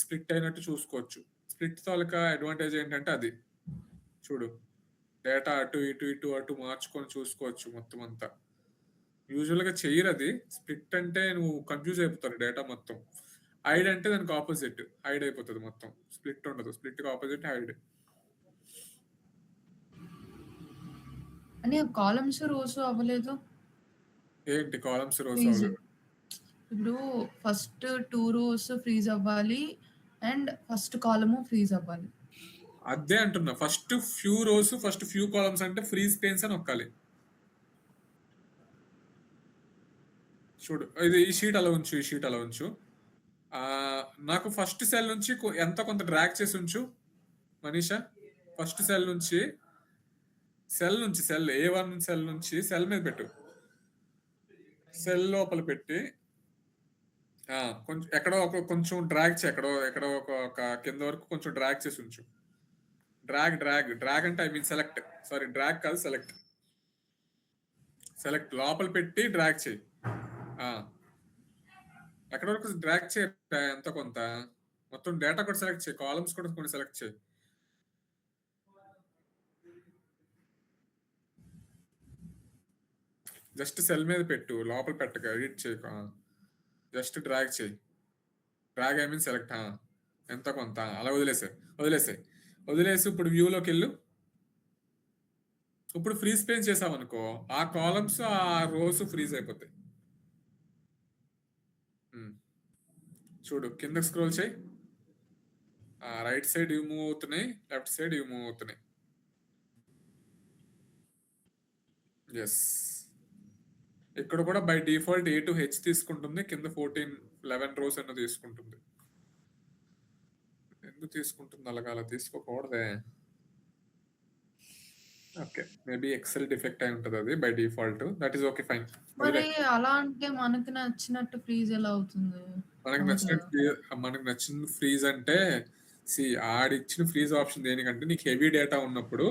స్ప్లిట్ అయినట్టు చూసుకోవచ్చు. స్ప్లిట్ తాలూకా అడ్వాంటేజ్ ఏంటంటే అది చూడు డేటా అటు అటు మార్చుకొని చూసుకోవచ్చు మొత్తం అంతా. యూజువల్ గా చెయ్యరు అది. స్ప్లిట్ అంటే నువ్వు కన్ఫ్యూజ్ అయిపోతారు డేటా మొత్తం. హైడ్ అంటే దానికి ఆపోజిట్. హైడ్ అయిపోతుంది మొత్తం. స్ప్లిట్ ఉండదు. స్ప్లిట్ కి ఆపోజిట్ హైడ్. అని కాలమ్స్ రోస్ అవ్వలేదు. ఏంటి కాలమ్స్ రోస్ అవ్వలేదు? ఇప్పుడు ఫస్ట్ 2 రోస్ ఫ్రీజ్ అవ్వాలి అండ్ ఫస్ట్ కాలము ఫ్రీజ్ అవ్వాలి. అదే అంటున్నా. First few rows, first few columns అంటే ఫ్రీజ్ పేన్స్ అని నొక్కాలి. చూడు ఇది ఈ షీట్ అలా ఉంచు, ఈ షీట్ అలా ఉంచు. నాకు ఫస్ట్ సెల్ నుంచి ఎంత కొంత డ్రాగ్ చేసి ఉంచు మనీషా. ఫస్ట్ సెల్ నుంచి సెల్ A1 సెల్ నుంచి సెల్ మీద పెట్టు. సెల్ లోపల పెట్టి కొంచెం ఎక్కడో కొంచెం డ్రాగ్ చేయి, ఎక్కడో ఒక కింద వరకు కొంచెం డ్రాగ్ చేసి ఉంచు. డ్రాగ్ అంటే I mean select, sorry drag కాదు సెలెక్ట్ లోపల పెట్టి డ్రాగ్ చేయి. ఎక్కడ వరకు డ్రాగ్ చేయి, ఎంత కొంత మొత్తం డేటా కూడా సెలెక్ట్ చేయి, కాలమ్స్ కూడా కొన్ని సెలెక్ట్ చేయి. జస్ట్ సెల్ మీద పెట్టు, లోపల పెట్టక ఎడిట్ చేయక, జస్ట్ డ్రాగ్ చేయి. డ్రాగ్ ఐ మీన్ సెలెక్ట్, ఎంత కొంత అలా వదిలేసి ఇప్పుడు వ్యూలోకి వెళ్ళు. ఇప్పుడు ఫ్రీజ్ పేన్స్ చేసామనుకో, ఆ కాలమ్స్ ఆ రోస్ ఫ్రీజ్ అయిపోతాయి. చూడు కిందకి స్క్రోల్ చేయి. రైట్ సైడ్ ఇవి మూవ్ అవుతున్నాయి, లెఫ్ట్ సైడ్ ఇవి మూవ్ అవుతున్నాయి. ఎస్, ఇక్కడ కూడా by default A to H తీసుకుంటుంది, కింద 11 రోస్ అన్న తీసుకుంటుంది. ఎందుకు తీసుకుంటుంది అలా తీసుకోకూడదే. ఓకే, మేబీ ఎక్సెల్ డిఫెక్ట్ అయి ఉంటుంది అది by default. That is okay, fine. మరి అలా అంటే మనకి నచ్చినట్టు ఫ్రీజ్ ఎలా అవుతుంది? మనకు నచ్చిన ఫ్రీజ్ అంటే ఆడిచ్చిన ఫ్రీజ్ ఆప్షన్ దేనికంటే, నీకు హెవీ డేటా ఉన్నప్పుడు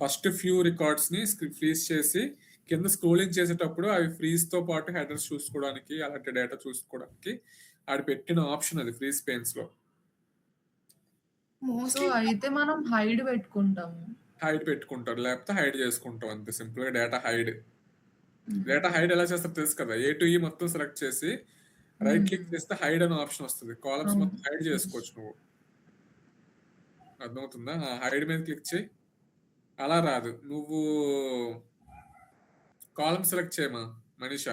ఫస్ట్ ఫ్యూ రికార్డ్స్ ని ఫ్రీజ్ చేసి కింద స్క్రోలింగ్ చేసేటప్పుడు అవి ఫ్రీజ్ తో పాటు హెడర్స్ చూసుకోవడానికి, అలాంటి డేటా చూసుకోవడానికి ఆడి పెట్టిన ఆప్షన్ అది ఫ్రీజ్ పేన్స్ లో. సో అయితే మనం హైడ్ పెట్టుకుంటారు, లేకపోతే హైడ్ చేసుకుంటాం, అంతే సింపుల్ గా. డేటా హైడ్ ఎలా చేస్తారో తెలుసు కదా. A to E మొత్తం సెలెక్ట్ చేసి రైట్ క్లిక్ చేస్తే హైడ్ అనే ఆప్షన్ వస్తుంది. కాలమ్స్ మొత్తం హైడ్ చేసుకోవచ్చు నువ్వు. అర్థమవుతుందా? హైడ్ మీద క్లిక్ చేయి. అలా రాదు, నువ్వు కాలమ్ సెలెక్ట్ చేయమా Manisha.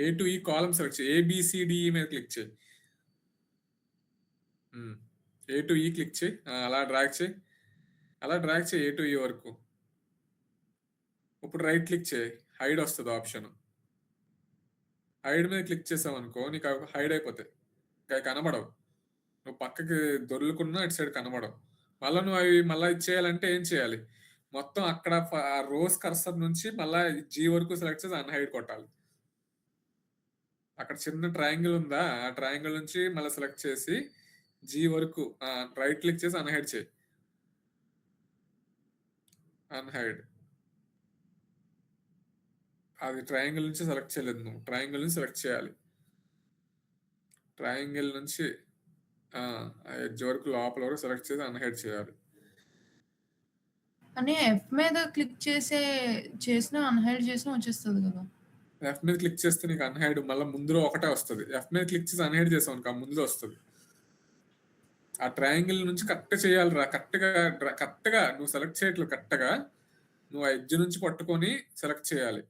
A to E column select చేయి, ABCDE మీద క్లిక్ చేయి. A to E క్లిక్ చేయి, అలా డ్రాగ్ చేయి A to E వరకు. ఇప్పుడు రైట్ క్లిక్ చేయి, హైడ్ వస్తుంది ఆప్షన్. హైడ్ మీద క్లిక్ చేసావు అనుకో, నీకు హైడ్ అయిపోతాయి, ఇంకా కనబడవు. నువ్వు పక్కకి దొర్లుకున్నా ఇటు సైడ్ కనబడవు. మళ్ళీ నువ్వు అవి మళ్ళీ ఇచ్చేయాలంటే ఏం చేయాలి, మొత్తం అక్కడ రోజ్ కర్సర్ నుంచి మళ్ళీ G వరకు సెలెక్ట్ చేసి అన్హైడ్ కొట్టాలి. అక్కడ చిన్న ట్రయాంగిల్ ఉందా, ఆ ట్రయాంగిల్ నుంచి మళ్ళీ సెలెక్ట్ చేసి G వరకు రైట్ క్లిక్ చేసి అన్హైడ్ చేయి. అన్హైడ్, అది ట్రయాంగిల్ నుంచి సెలెక్ట్ చేయలేదు నువ్వు, ట్రయాంగిల్ నుంచి సెలెక్ట్ చేయాలి. ట్రయాంగిల్ నుంచి ఎడ్జ్ వరకు లోపల వరకు సెలెక్ట్ చేసి అన్హైడ్ చేయాలి. అని F మీద క్లిక్ చేసిన అన్హైడ్ చేసిన వచ్చేస్తుంది కదా. F మీద క్లిక్ చేస్తే నీకు అన్హైడ్ మళ్ళీ ముందులో ఒకటే వస్తుంది. F మీద క్లిక్ చేసి అన్హైడ్ చేసావు అనుకో, ముందులో వస్తుంది. ఆ ట్రయాంగిల్ నుంచి కరెక్ట్ చేయాలిరా, కరెక్ట్గా నువ్వు సెలెక్ట్ చేయట్లేదు, కరెక్ట్గా నువ్వు ఆ ఎడ్జ్ నుంచి పట్టుకొని సెలెక్ట్ చేయాలి.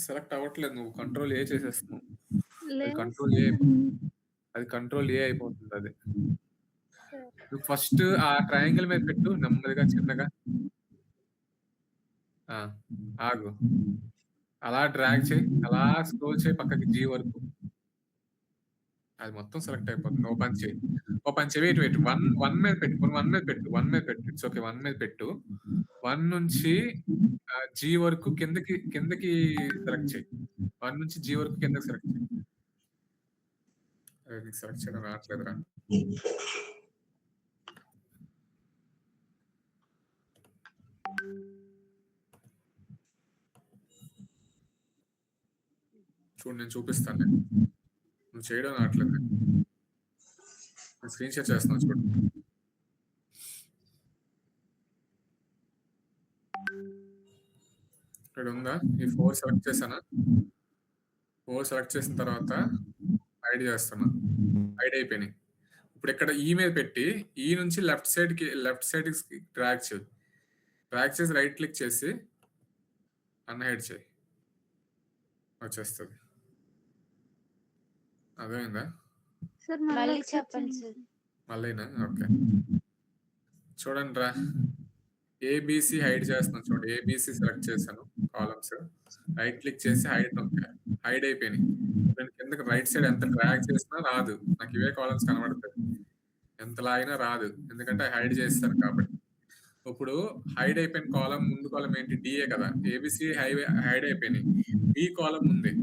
సెలెక్ట్ అవ్వట్లేదు, నువ్వు కంట్రోల్ ఏ చేసేస్తున్నావు. అది కంట్రోల్ ఏ అయిపోతుంది. అది నువ్వు ఫస్ట్ ఆ ట్రయాంగిల్ మీద పెట్టు, నెమ్మదిగా చిన్నగా ఆగు, అలా డ్రాగ్ చేయి, అలా స్క్రోల్ చేయి పక్కకి G వరకు, అది మొత్తం సెలెక్ట్ అయిపోతుంది. ఓపెన్ చేయి, వెయిట్ 1 మీద పెట్టు. ఇట్స్ ఓకే, 1 మీద పెట్టు. 1 నుంచి G వరకు కిందకి సెలెక్ట్ చేయి. 1 నుంచి G వరకు కిందకి సెలెక్ట్ చేయి. నీకు సెలెక్ట్ చేయడం రావట్లేదురా. చూడు, నేను చూపిస్తాను, నువ్వు చేయడం రావట్లేదు. నేను స్క్రీన్ షేర్ చేస్తున్నాను, చూడు. ఇక్కడ ఉందా, ఈ 4 సెలెక్ట్ చేశానా? 4 సెలెక్ట్ చేసిన తర్వాత హైడ్ చేస్తున్నా, హైడ్ అయిపోయినాయి. ఇప్పుడు ఇక్కడ E మీద పెట్టి, E నుంచి లెఫ్ట్ సైడ్ కి డ్రాగ్ చేయి. డ్రాగ్ చేసి రైట్ క్లిక్ చేసి అన్హైడ్ చేయి, వచ్చేస్తుంది. అర్థమైందా? సార్ మళ్ళీ చెప్పండి సార్. మళ్ళీనా? ఓకే, చూడండి రా, ఏబిసి హైడ్ చేస్తున్నాను చూడండి. ఏబిసి సెలెక్ట్ చేశాను కాలమ్స్, రైట్ క్లిక్ చేసి హైడ్ నొక్కా, హైడ్ అయిపోయినాయి. నేను కిందకి రైట్ సైడ్ ఎంత డ్రాగ్ చేసినా రాదు, నాకు ఇవే కాలమ్స్ కనబడతాయి. ఎంత లాగినా రాదు, ఎందుకంటే హైడ్ చేస్తాను కాబట్టి. ఇప్పుడు హైడ్ అయిపోయిన కాలం, ముందు కాలం ఏంటి? డిఏ కదా. ఏబిసి హైడ్ అయిపోయినాయి. బి కాలం ఉంది,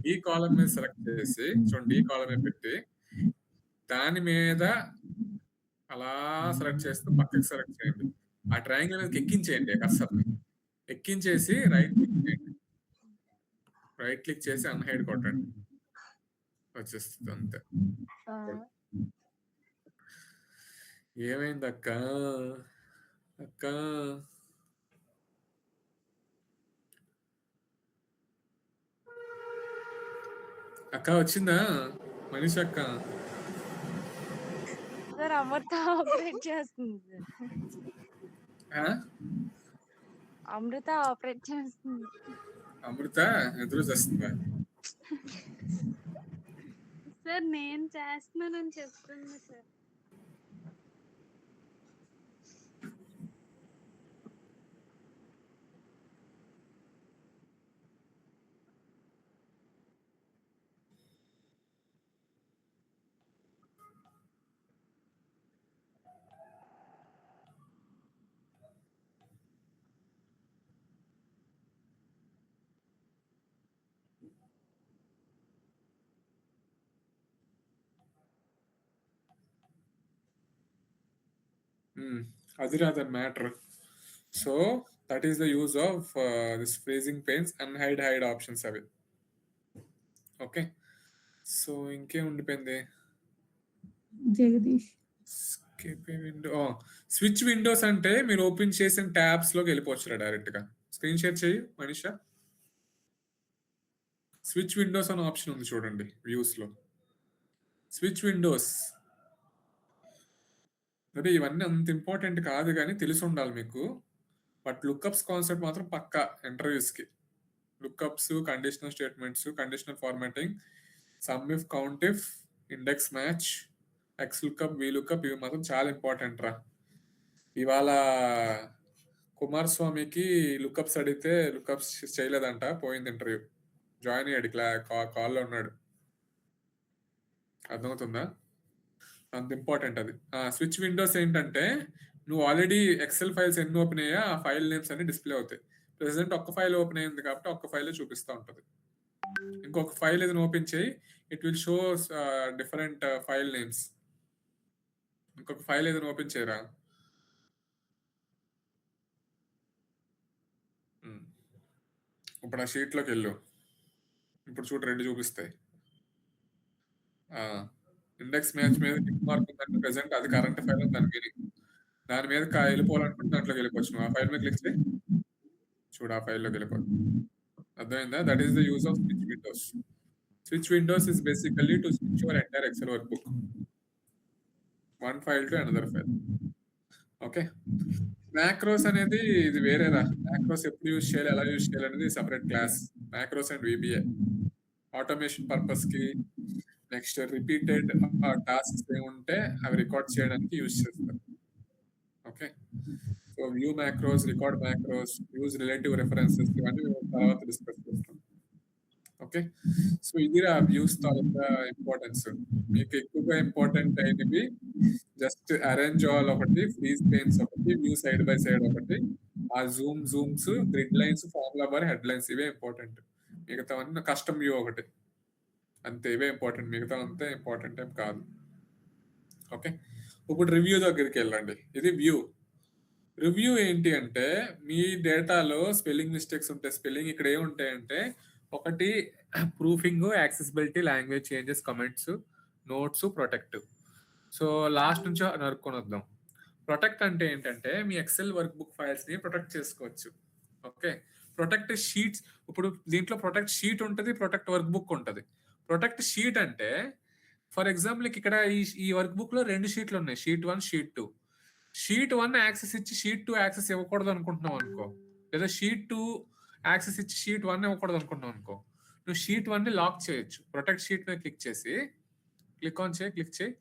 బి కాలం మీద సెలెక్ట్ చేసి చూడండి, డి కాలం పెట్టి దాని మీద అలా సెలెక్ట్ చేస్తూ పక్కకి సెలెక్ట్ చేయండి. ఆ ట్రయాంగిల్ మీదకి ఎక్కించేయండి కర్సర్ని, ఎక్కించేసి రైట్ క్లిక్ చేయండి, రైట్ క్లిక్ చేసి అన్హైడ్ కొట్టండి, వచ్చేస్తుంది అంతే. ఏమైంది అక్క? అక్క అక్క వచ్చిందా మనీష్ అక్క? సార్ అమృత ఆపరేట్ చేస్తుంది సార్. ఆ? అమృత ఆపరేట్ చేస్తుంది. అమృత ఎదురు చేస్తుందా? సార్ నేను చేస్తున్నానని చెప్తుంది సార్. అది రాదు matter. So that is the use of this freezing panes, unhide hide options అవి. ఓకే, సో ఇంకేం ఉండిపోయింది? జగదీష్ విండో, స్విచ్ విండోస్ అంటే మీరు ఓపెన్ చేసిన ట్యాబ్స్ లోకి వెళ్ళిపోవచ్చు డైరెక్ట్ గా. స్క్రీన్ షేర్ చేయి మనీషా. స్విచ్ విండోస్ అనే ఆప్షన్ ఉంది చూడండి వ్యూస్ లో, స్విచ్ విండోస్. అంటే ఇవన్నీ అంత ఇంపార్టెంట్ కాదు కానీ తెలిసి ఉండాలి మీకు. బట్ లుక్అప్స్ కాన్సెప్ట్ మాత్రం పక్కా ఇంటర్వ్యూస్కి. Lookups, conditional statements, conditional formatting, sum if, count if, index match, X lookup, V lookup, ఇవి మాత్రం చాలా ఇంపార్టెంట్ రా. ఇవాళ కుమారస్వామికి లుక్అప్స్ అడిగితే లుక్అప్స్ చేయలేదంట, పోయింది ఇంటర్వ్యూ. జాయిన్ అయ్యాడు, కాల్లో ఉన్నాడు. అర్థమవుతుందా? అంత ఇంపార్టెంట్ అది. స్విచ్ విండోస్ ఏంటంటే నువ్వు ఆల్రెడీ ఎక్సెల్ ఫైల్స్ ఎన్ని ఓపెన్ అయ్యా ఆ ఫైల్ నేమ్స్ అన్ని డిస్ప్లే అవుతాయి. ప్రెసెంట్ ఒక్క ఫైల్ ఓపెన్ అయింది కాబట్టి ఒక్క ఫైల్ చూపిస్తూ ఉంటుంది. ఇంకొక ఫైల్ ఏదైనా ఓపెన్ చేయి, it will show different file names. ఇంకొక ఫైల్ ఏదైనా ఓపెన్ చేయరా. ఇప్పుడు ఆ షీట్లోకి వెళ్ళు, ఇప్పుడు చూడు రెండు చూపిస్తాయి. ఇండెక్స్ మ్యాచ్ మీద టిక్ మార్క్ ఉందంటే ప్రెసెంట్ అది కరెంట్ ఫైల్ దాని మీనింగ్. దాని మీద వెళ్ళిపోవాలనుకుంటే దాంట్లోకి వెళ్ళిపోవచ్చు. నువ్వు ఆ ఫైల్ మీద క్లిక్ చేయి, చూడు ఆ ఫైల్లోకి వెళ్ళిపోతుంది. అర్థమైందా? That is the use of switch windows. Switch windows is basically to switch your entire Excel workbook one file to another file. Okay, macros అనేది ఇది వేరేరా. మ్యాక్రోస్ ఎప్పుడు యూజ్ చేయాలి, ఎలా యూజ్ చేయాలి అనేది separate class. Macros and VBA automation purpose కి, next repeated tasks ఏముంటే అవి రికార్డ్ చేయడానికి యూజ్ చేస్తారు. Okay, so view macros, record macros, use relative references, ఇవన్నీ తర్వాత డిస్కస్ చేస్తాం. ఓకే, సో ఇది వ్యూస్ తాలూకా ఇంపార్టెన్స్. మీకు ఎక్కువగా ఇంపార్టెంట్ అయినవి జస్ట్ అరేంజ్ ఆల్ ఒకటి, ఫ్రీజ్ పెయిన్స్ ఒకటి, వ్యూ సైడ్ బై సైడ్ ఒకటి, ఆ zooms, grid lines, formula bar, head lines, ఇవే ఇంపార్టెంట్. మిగతా అన్ని కస్టమ్ వ్యూ ఒకటి అంతే, ఇవే ఇంపార్టెంట్. మిగతా అంతే ఇంపార్టెంట్ ఏం కాదు. ఓకే, ఇప్పుడు రివ్యూ దగ్గరికి వెళ్ళండి. ఇది వ్యూ. రివ్యూ ఏంటి అంటే మీ డేటాలో స్పెల్లింగ్ మిస్టేక్స్ ఉంటాయి. స్పెల్లింగ్ ఇక్కడ ఏముంటాయంటే ఒకటి proofing, accessibility, language changes, comments, notes, protect. So last నుంచి నరుక్కొని వద్దాం. ప్రొటెక్ట్ అంటే ఏంటంటే మీ ఎక్సెల్ వర్క్ బుక్ ఫైల్స్ ని ప్రొటెక్ట్ చేసుకోవచ్చు. Okay, protect sheets. ఇప్పుడు దీంట్లో ప్రొటెక్ట్ షీట్ ఉంటుంది, ప్రొటెక్ట్ వర్క్ బుక్ ఉంటుంది. ప్రొటెక్ట్ షీట్ అంటే ఫర్ ఎగ్జాంపుల్ ఇక్కడ ఈ వర్క్ బుక్ లో 2 షీట్లు ఉన్నాయి, షీట్ 1, షీట్ 2. షీట్ 1 యాక్సెస్ ఇచ్చి షీట్ 2 యాక్సెస్ ఇవ్వకూడదు అనుకుంటున్నావు అనుకో, లేదా షీట్ 2 యాక్సెస్ ఇచ్చి షీట్ 1 ఇవ్వకూడదు అనుకుంటున్నావు అనుకో, నువ్వు షీట్ 1 ని లాక్ చేయొచ్చు. ప్రొటెక్ట్ షీట్ మీద క్లిక్ చేసి క్లిక్ చేయి.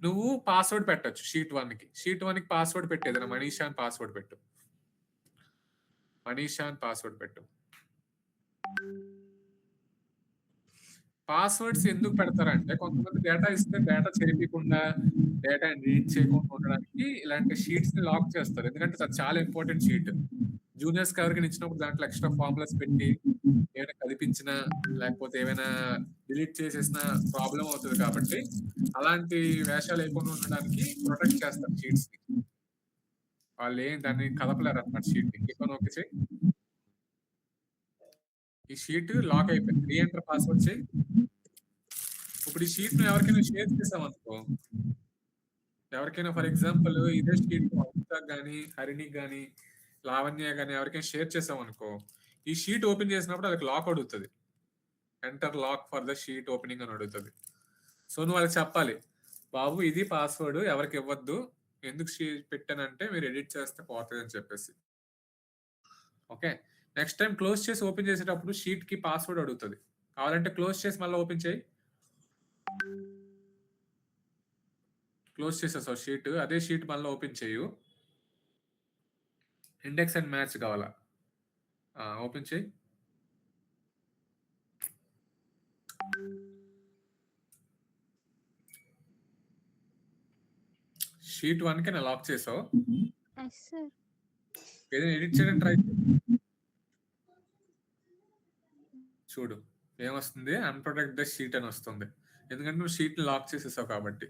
నువ్వు పాస్వర్డ్ పెట్టచ్చు షీట్ 1 కి. షీట్ 1 కి పాస్వర్డ్ పెట్టు, ఏదైనా మనీషా అని పాస్వర్డ్ పెట్టు. పాస్వర్డ్స్ ఎందుకు పెడతారంటే, కొంతమంది డేటా ఇస్తే డేటా చేపించకుండా, డేటా రీడ్ చేయకుండా ఉండడానికి ఇలాంటి షీట్స్ ని లాక్ చేస్తారు. ఎందుకంటే అది చాలా ఇంపార్టెంట్ షీట్. జూనియర్స్ కి ఎవరికైనా ఇచ్చినప్పుడు దాంట్లో ఎక్స్ట్రా ఫార్ములాస్ పెట్టి ఏమైనా కదిపించినా, లేకపోతే ఏమైనా డిలీట్ చేసేసిన ప్రాబ్లం అవుతుంది. కాబట్టి అలాంటి వేషాలు లేకుండా ఉండడానికి ప్రొటెక్ట్ చేస్తారు షీట్స్ ని. వాళ్ళు దాన్ని కదపలేరు అనమాట షీట్ ని. ఓకే చేయి. ఈ షీట్ లాక్ అయిపోయింది. రీఎంటర్ పాస్వర్డ్ చేయి. ఇప్పుడు ఈ షీట్ ను ఎవరికైనా షేర్ చేసామనుకో, ఎవరికైనా ఫర్ ఎగ్జాంపుల్ ఇదే షీట్ అమితాకి కానీ, హరిణికి కానీ, లావణ్య కానీ ఎవరికైనా షేర్ చేసామనుకో, ఈ షీట్ ఓపెన్ చేసినప్పుడు అది లాక్ అడుగుతుంది. Enter lock for the sheet opening అని అడుగుతుంది. సో నువ్వు వాళ్ళకి చెప్పాలి, బాబు ఇది పాస్వర్డ్ ఎవరికి ఇవ్వద్దు, ఎందుకు పెట్టానంటే మీరు ఎడిట్ చేస్తే పోతుంది అని చెప్పేసి. ఓకే, నెక్స్ట్ టైం క్లోజ్ చేసి ఓపెన్ చేసేటప్పుడు షీట్ కి పాస్వర్డ్ అడుగుతుంది. కావాలంటే క్లోజ్ చేసి మళ్ళీ ఓపెన్ చేయి. క్లోజ్ చేసేసావు షీట్, అదే షీట్ మళ్ళీ ఓపెన్ చేయు. ఇండెక్స్ అండ్ మ్యాచ్ కావాలా, ఓపెన్ చేయి. షీట్ 1 కి నా లాక్ చేసావు. ఏదైనా ఎడిట్ చేయడానికి ట్రై చూడు, ఏమొస్తుంది, అన్ప్రొటెక్ట్ ద షీట్ అని వస్తుంది. ఎందుకంటే నువ్వు షీట్ ని లాక్ చేసేసావు కాబట్టి.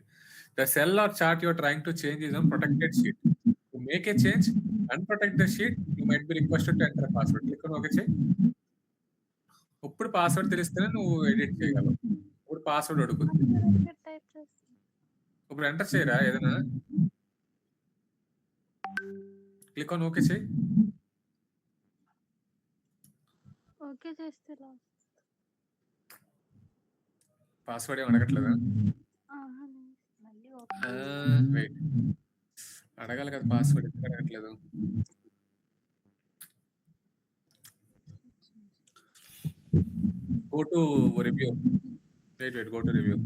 The cell or chart your trying to change is on protected sheet. To make a change, unprotect the sheet, you might be requested to enter password. Click okay చేయి. ఇప్పుడు password తెలిస్తేనే నువ్వు edit చేయగలవు. ఇప్పుడు password అడుగుతుంది. ఇప్పుడు enter చేయరా ఏదైనా. క్లిక్ ఆన్ ఓకే చేయి. ఓకే చేస్తే పాస్వర్డ్ ఏం అడగట్లేదా? వెయిట్, అడగాలి కదా పాస్వర్డ్, ఎందుకు అడగట్లేదు? Go to review. Wait, go to review.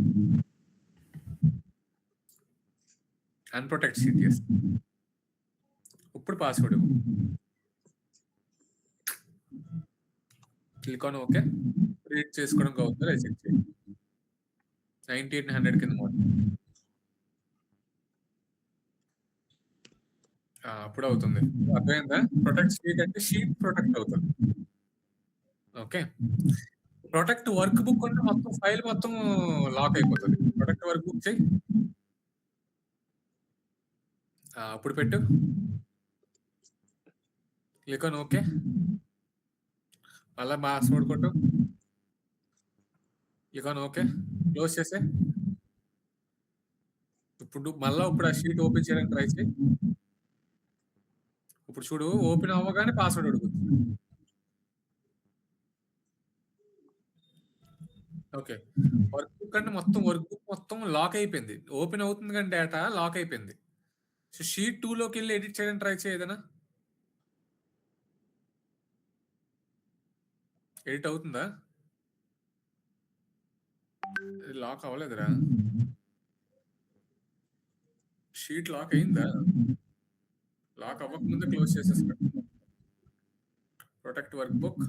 Unprotect sheet, yes. ఇప్పుడు password click on okay. Read చేసుకోవడం అవుతుందా చెక్ చేయండి. 9800 కింద మోడ్ అప్పుడు అవుతుంది. అర్థమైందా? ప్రొటెక్ట్ షీట్ అంటే షీట్ ప్రొటెక్ట్ అవుతుంది. ఓకే, ప్రొటెక్ట్ వర్క్ బుక్ అంటే మొత్తం ఫైల్ మొత్తం లాక్ అయిపోతుంది. ప్రొటెక్ట్ వర్క్ బుక్ చేయి. అప్పుడు పెట్టు. Click on okay. మళ్ళా పాస్వర్డ్ కొట్టు. Click on okay. క్లోజ్ చేసే. ఇప్పుడు ఆ షీట్ ఓపెన్ చేయడానికి ట్రై చేయి. ఇప్పుడు చూడు, ఓపెన్ అవ్వగానే పాస్వర్డ్ అడుగుతుంది. ఓకే, వర్క్ బుక్ అంటే వర్క్ బుక్ మొత్తం లాక్ అయిపోయింది. ఓపెన్ అవుతుంది కానీ డేటా లాక్ అయిపోయింది. సో షీట్ 2 లోకి వెళ్ళి ఎడిట్ చేయడానికి ట్రై చేయి. ఏదైనా ఎడిట్ అవుతుందా? లాక్ అవ్వలేదురా. షీట్ లాక్ అయిందా? లాక్ అవ్వకముందే క్లోజ్ చేసేస్తా. Protect work book.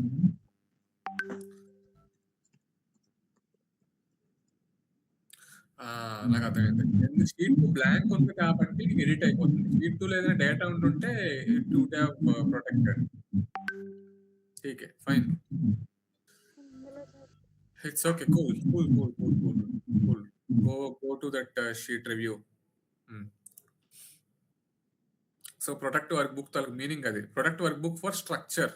నాకు అర్థమైంది. షీట్ 2 బ్లాంక్ ఉంది కాబట్టి ఎడిట్ అయిపోతుంది. షీట్ 2 ఏదైనా డేటా ఉంటుంటే it would have protected. Okay fine, it's okay, cool. Go to that sheet review. So protect workbook తాలూకు మీనింగ్ అది. Protect workbook for structure.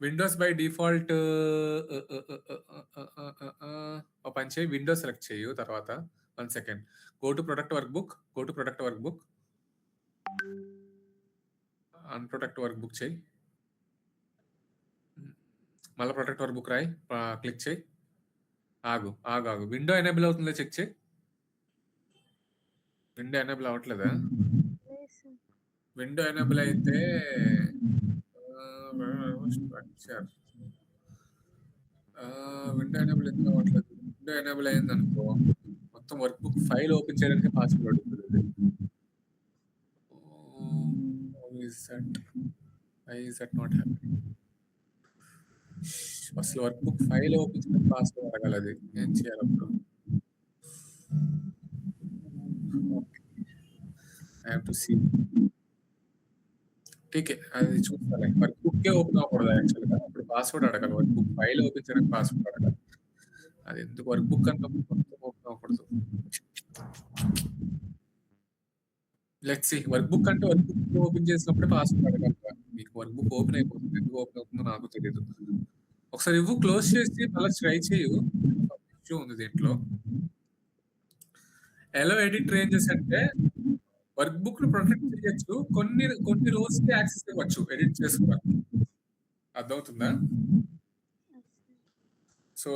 Windows by default open చేయి. Windows select చేయు. తర్వాత 1 second. Go to protect workbook. Unprotect workbook చేయి. మళ్ళీ protect workbook రాయి. Click చేయి. ఆగు. విండో ఎనేబుల్ అవుతుందో చెక్ చేయి. విండో ఎనేబుల్ అవ్వట్లేదా? సార్. విండో ఎనేబుల్ అయితే స్ట్రక్చర్ విండో ఎనేబుల్ ఎందుకు అవ్వట్లేదు? విండో ఎనేబుల్ అయిందనుకో మొత్తం వర్క్ బుక్ ఫైల్ ఓపెన్ చేయడానికి పాస్వర్డ్ అడుగుతుంది. Why is that not happening? అసలు వర్క్ బుక్ ఫైల్ ఓపెన్ చేయడానికి పాస్వర్డ్ అడగాలి. అది ఏం చేయాలి అప్పుడు? I have to see. ఠీకే అది చూస్తాలే. వర్క్ బుక్కే ఓపెన్ అవ్వకూడదు యాక్చువల్‌గా. అప్పుడు పాస్వర్డ్ అడగాలి. వర్క్ బుక్ ఫైల్ ఓపెన్ చేయడానికి పాస్వర్డ్ అడగాలి. అది ఎందుకు వర్క్ బుక్ అన్నప్పుడు మొత్తం ఓపెన్ అవ్వకూడదు. Let's see. వర్క్ బుక్ అంటే వర్క్ బుక్ ఓపెన్ చేసినప్పుడే పాస్వర్డ్ అడగాలి. మీకు వర్క్ బుక్ ఓపెన్ అయిపోతుంది. ఎందుకు ఓపెన్ అవుతుందో నాకు తెలీదు. ఒకసారి ఇవ్వు క్లోజ్ చేసి మళ్ళీ ట్రై చేయు. ఇష్యూ ఉంది దీంట్లో. ఎలా ఎడిట్ రేంజెస్ అంటే వర్క్ బుక్ ను ప్రొటెక్ట్ చేయొచ్చు. కొన్ని రోస్ కి యాక్సెస్ ఇవ్వచ్చు ఎడిట్ చేసుకోవడానికి. అర్థమవుతుందా? సో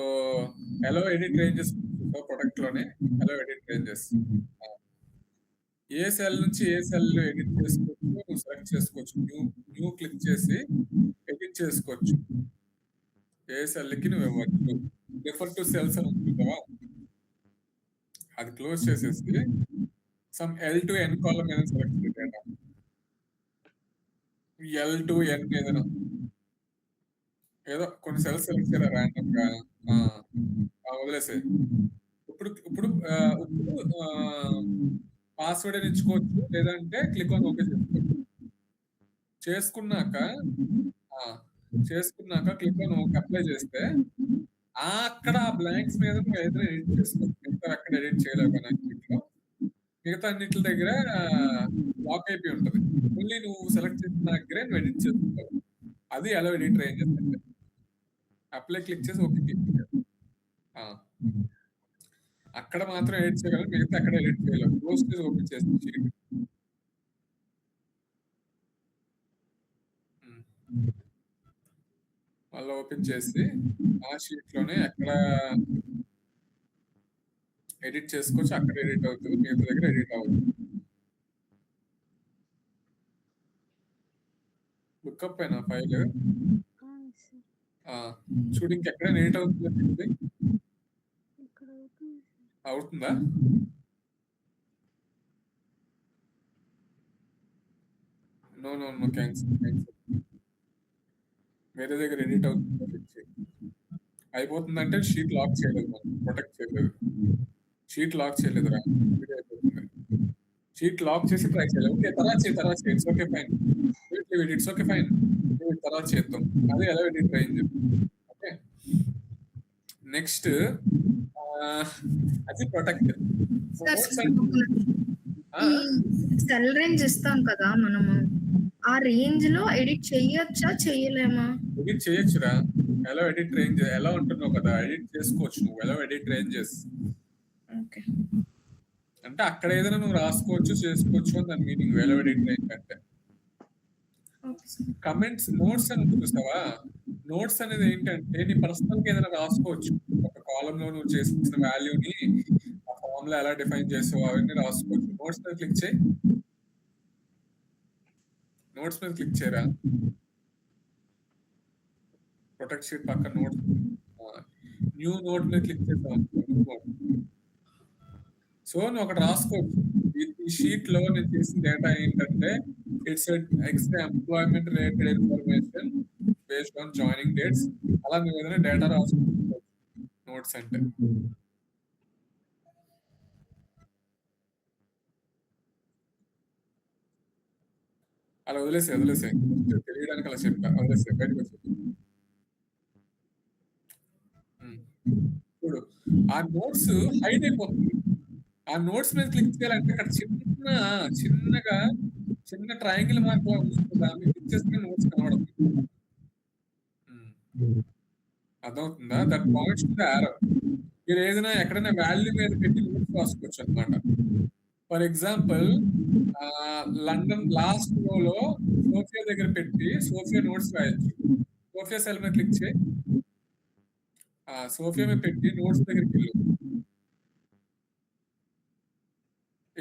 ఎలా ఎడిట్ రేంజెస్ ప్రొడక్ట్ లోనే ఎలా ఎడిట్ రేంజెస్ ఏ సెల్ నుంచి ఏ సెల్ ఎడిట్ చేసుకోవచ్చు నువ్వు సెలెక్ట్ చేసుకోవచ్చు. న్యూ క్లిక్ చేసి ఎడిట్ చేసుకోవచ్చు. ఏ సెల్ కి నువ్వు ఇవ్వచ్చు. రిఫర్ టు సెల్స్ అని ఉంటుందా, అది క్లోజ్ చేసేసి some L to N column ఏదైనా సెలెక్ట్ చేయాలి. ఎల్ టు ఎన్ ఏదైనా ఏదో కొన్ని సెల్స్ సెలెక్ట్ చేయాలి ర్యాండమ్ గా. వదిలేసే. ఇప్పుడు పాస్వర్డ్ ఎంచుకోవచ్చు, లేదంటే క్లిక్ ఆన్ ఓకే చేసుకోవచ్చు. చేసుకున్నాక క్లిక్ ఆన్ ఓకే అప్లై చేస్తే అక్కడ బ్లాంక్స్ మీద నువ్వు ఏదైనా ఎడిట్ చేసుకోవచ్చు. మిగతా అక్కడ ఎడిట్ చేయలేవు కదా అన్నింటిలో. మిగతా అన్నింటి దగ్గర లాక్ అయిపోయి ఉంటుంది. ఓన్లీ నువ్వు సెలెక్ట్ చేసిన దగ్గరే నువ్వు ఎడిట్ చేసుకోవాలి. అది ఎలా ఎడిట్ రేంజ్ అంటే అప్లై క్లిక్ చేసి ఓకే క్లిక్ చేయాలి. అక్కడ మాత్రం ఎడిట్ చేయగలరు, మిగతా అక్కడ ఎడిట్ చేయలేవు. క్లోజ్ చేసి ఓపెన్ చేసి షీట్ మళ్ళీ ఓపెన్ చేసి ఆ షీట్ లోనే ఎక్కడ ఎడిట్ చేసుకోవచ్చు అక్కడ ఎడిట్ అవుతుంది, మిగతా దగ్గర ఎడిట్ అవుతుంది. లుక్అప్ అయినా ఫైల్ చూడు ఇంకెక్కడ ఎడిట్ అవుతుంది. అవుతుందా? No cancel. వేరే దగ్గర ఎడిట్ అవుతుంది. అయిపోతుందంటే షీట్ లాక్ చేయలేదు, మనం ప్రొటెక్ట్ చేయలేదు. షీట్ లాక్ చేయలేదురా, అయిపోతుంది. షీట్ లాక్ చేసి ట్రై చేయలేదు. ఓకే తర్వాత చేయి. It's okay fine. It's okay fine. తర్వాత చేద్దాం. అదే ఎలా ఎడిట్ రేంజ్. ఓకే నెక్స్ట్ అది ప్రొటెక్ట్. సెల్ రేంజ్ ఇస్తాం కదా మనము, ఆ రేంజ్ లో ఎడిట్ చేయొచ్చా చేయలేమా? ఎడిట్ చేయొచ్చురా. ఎలా ఎడిట్ రేంజ్ ఎలా ఉంటున్నావు కదా, ఎడిట్ చేసుకోవచ్చు నువ్వు. ఎలా ఎడిట్ రేంజెస్ అంటే అక్కడ ఏదైనా నువ్వు రాసుకోవచ్చు చేసుకోవచ్చు అని దాని మీనింగ్. ఎలా ఎడిట్ రేంజ్ అంటే కమెంట్స్ నోట్స్ అని చూస్తావా. నోట్స్ అనేది ఏంటంటే నీ పర్సనల్ గా ఏదైనా రాసుకోవచ్చు. ఒక కాలమ్ లో నువ్వు చేసిన వాల్యూని ఆ ఫామ్ లో ఎలా డిఫైన్ చేసావు అవన్నీ రాసుకోవచ్చు. నోట్స్ మీద క్లిక్ చేయి. నోట్స్ మీద క్లిక్ చేయరా. ప్రొటెక్ట్ షీట్ పక్కన నోట్స్ న్యూ నోట్ మీద క్లిక్ చేసావు. సో నువ్వు ఒకటి రాసుకోవచ్చు. ఈ షీట్ లో నేను చేసిన డేటా ఏంటంటే it's extra employment related information based on joining dates. అలా నువ్వు ఏదైనా డేటా రాసుకోవచ్చు నోట్స్ అంటే. అలా వదిలేసే తెలియడానికి అలా చెప్పా. వదిలేసే బయటకు వచ్చి చూడు ఆ నోట్స్ హైడ్ అయిపోతుంది. ఆ నోట్స్ మీద క్లిక్ చేయాలంటే అక్కడ చిన్న ట్రయాంగిల్ మార్క్ దాన్ని క్లిక్ చేస్తే నోట్స్ కనబడుతుంది. అర్థమవుతుందా? That points to the arrow. మీరు ఏదైనా ఎక్కడైనా వాల్యూ మీద పెట్టి నోట్స్ రాసుకోవచ్చు అనమాట. ఫర్ ఎగ్జాంపుల్ లండన్ లాస్ట్ లో సోఫియా దగ్గర పెట్టి సోఫియా నోట్స్ రాయొచ్చు. సోఫియా సెల్ మీద క్లిక్ చేయి. సోఫియా మీద పెట్టి నోట్స్ దగ్గరికి వెళ్ళు.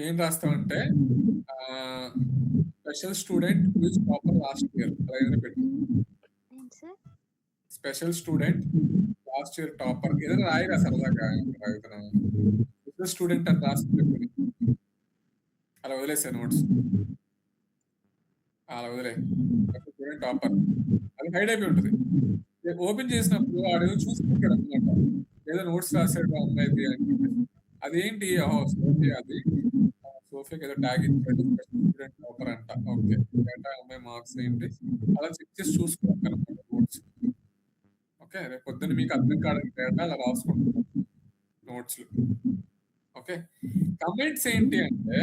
ఏం రాస్తామంటే special student which topper last year అలా ఏదైనా పెట్టు. ఏంటి sir? Special student last year topper ఏదైనా రాయిరా సరదాగా స్పెషల్ స్టూడెంట్ అని రాసి పెట్టుకుని అలా వదిలేసా నోట్స్ అలా వదిలే స్టూడెంట్ టాపర్ అది హైడ్ అయిపోయి ఉంటుంది. ఓపెన్ చేసినప్పుడు ఆడేదో చూసుకుంటాడు అనమాట, ఏదో నోట్స్ రాశాడు అమ్మాయిది అని చెప్పేసి. అదేంటి సోఫియా, అది సోఫియాకి ఏదో ట్యాగ్ ఇచ్చాడు స్టూడెంట్ టాపర్ అంట. ఓకే డేటా అమ్మాయి మార్క్స్ ఏంటి అలా చెక్ చేసి చూసుకుంటారు అనమాట నోట్స్. ఓకే రేపు పొద్దున్న మీకు అర్థం కావడానికి డేటా అలా రాసుకుంటాం నోట్స్. ఓకే కమెంట్స్ ఏంటి అంటే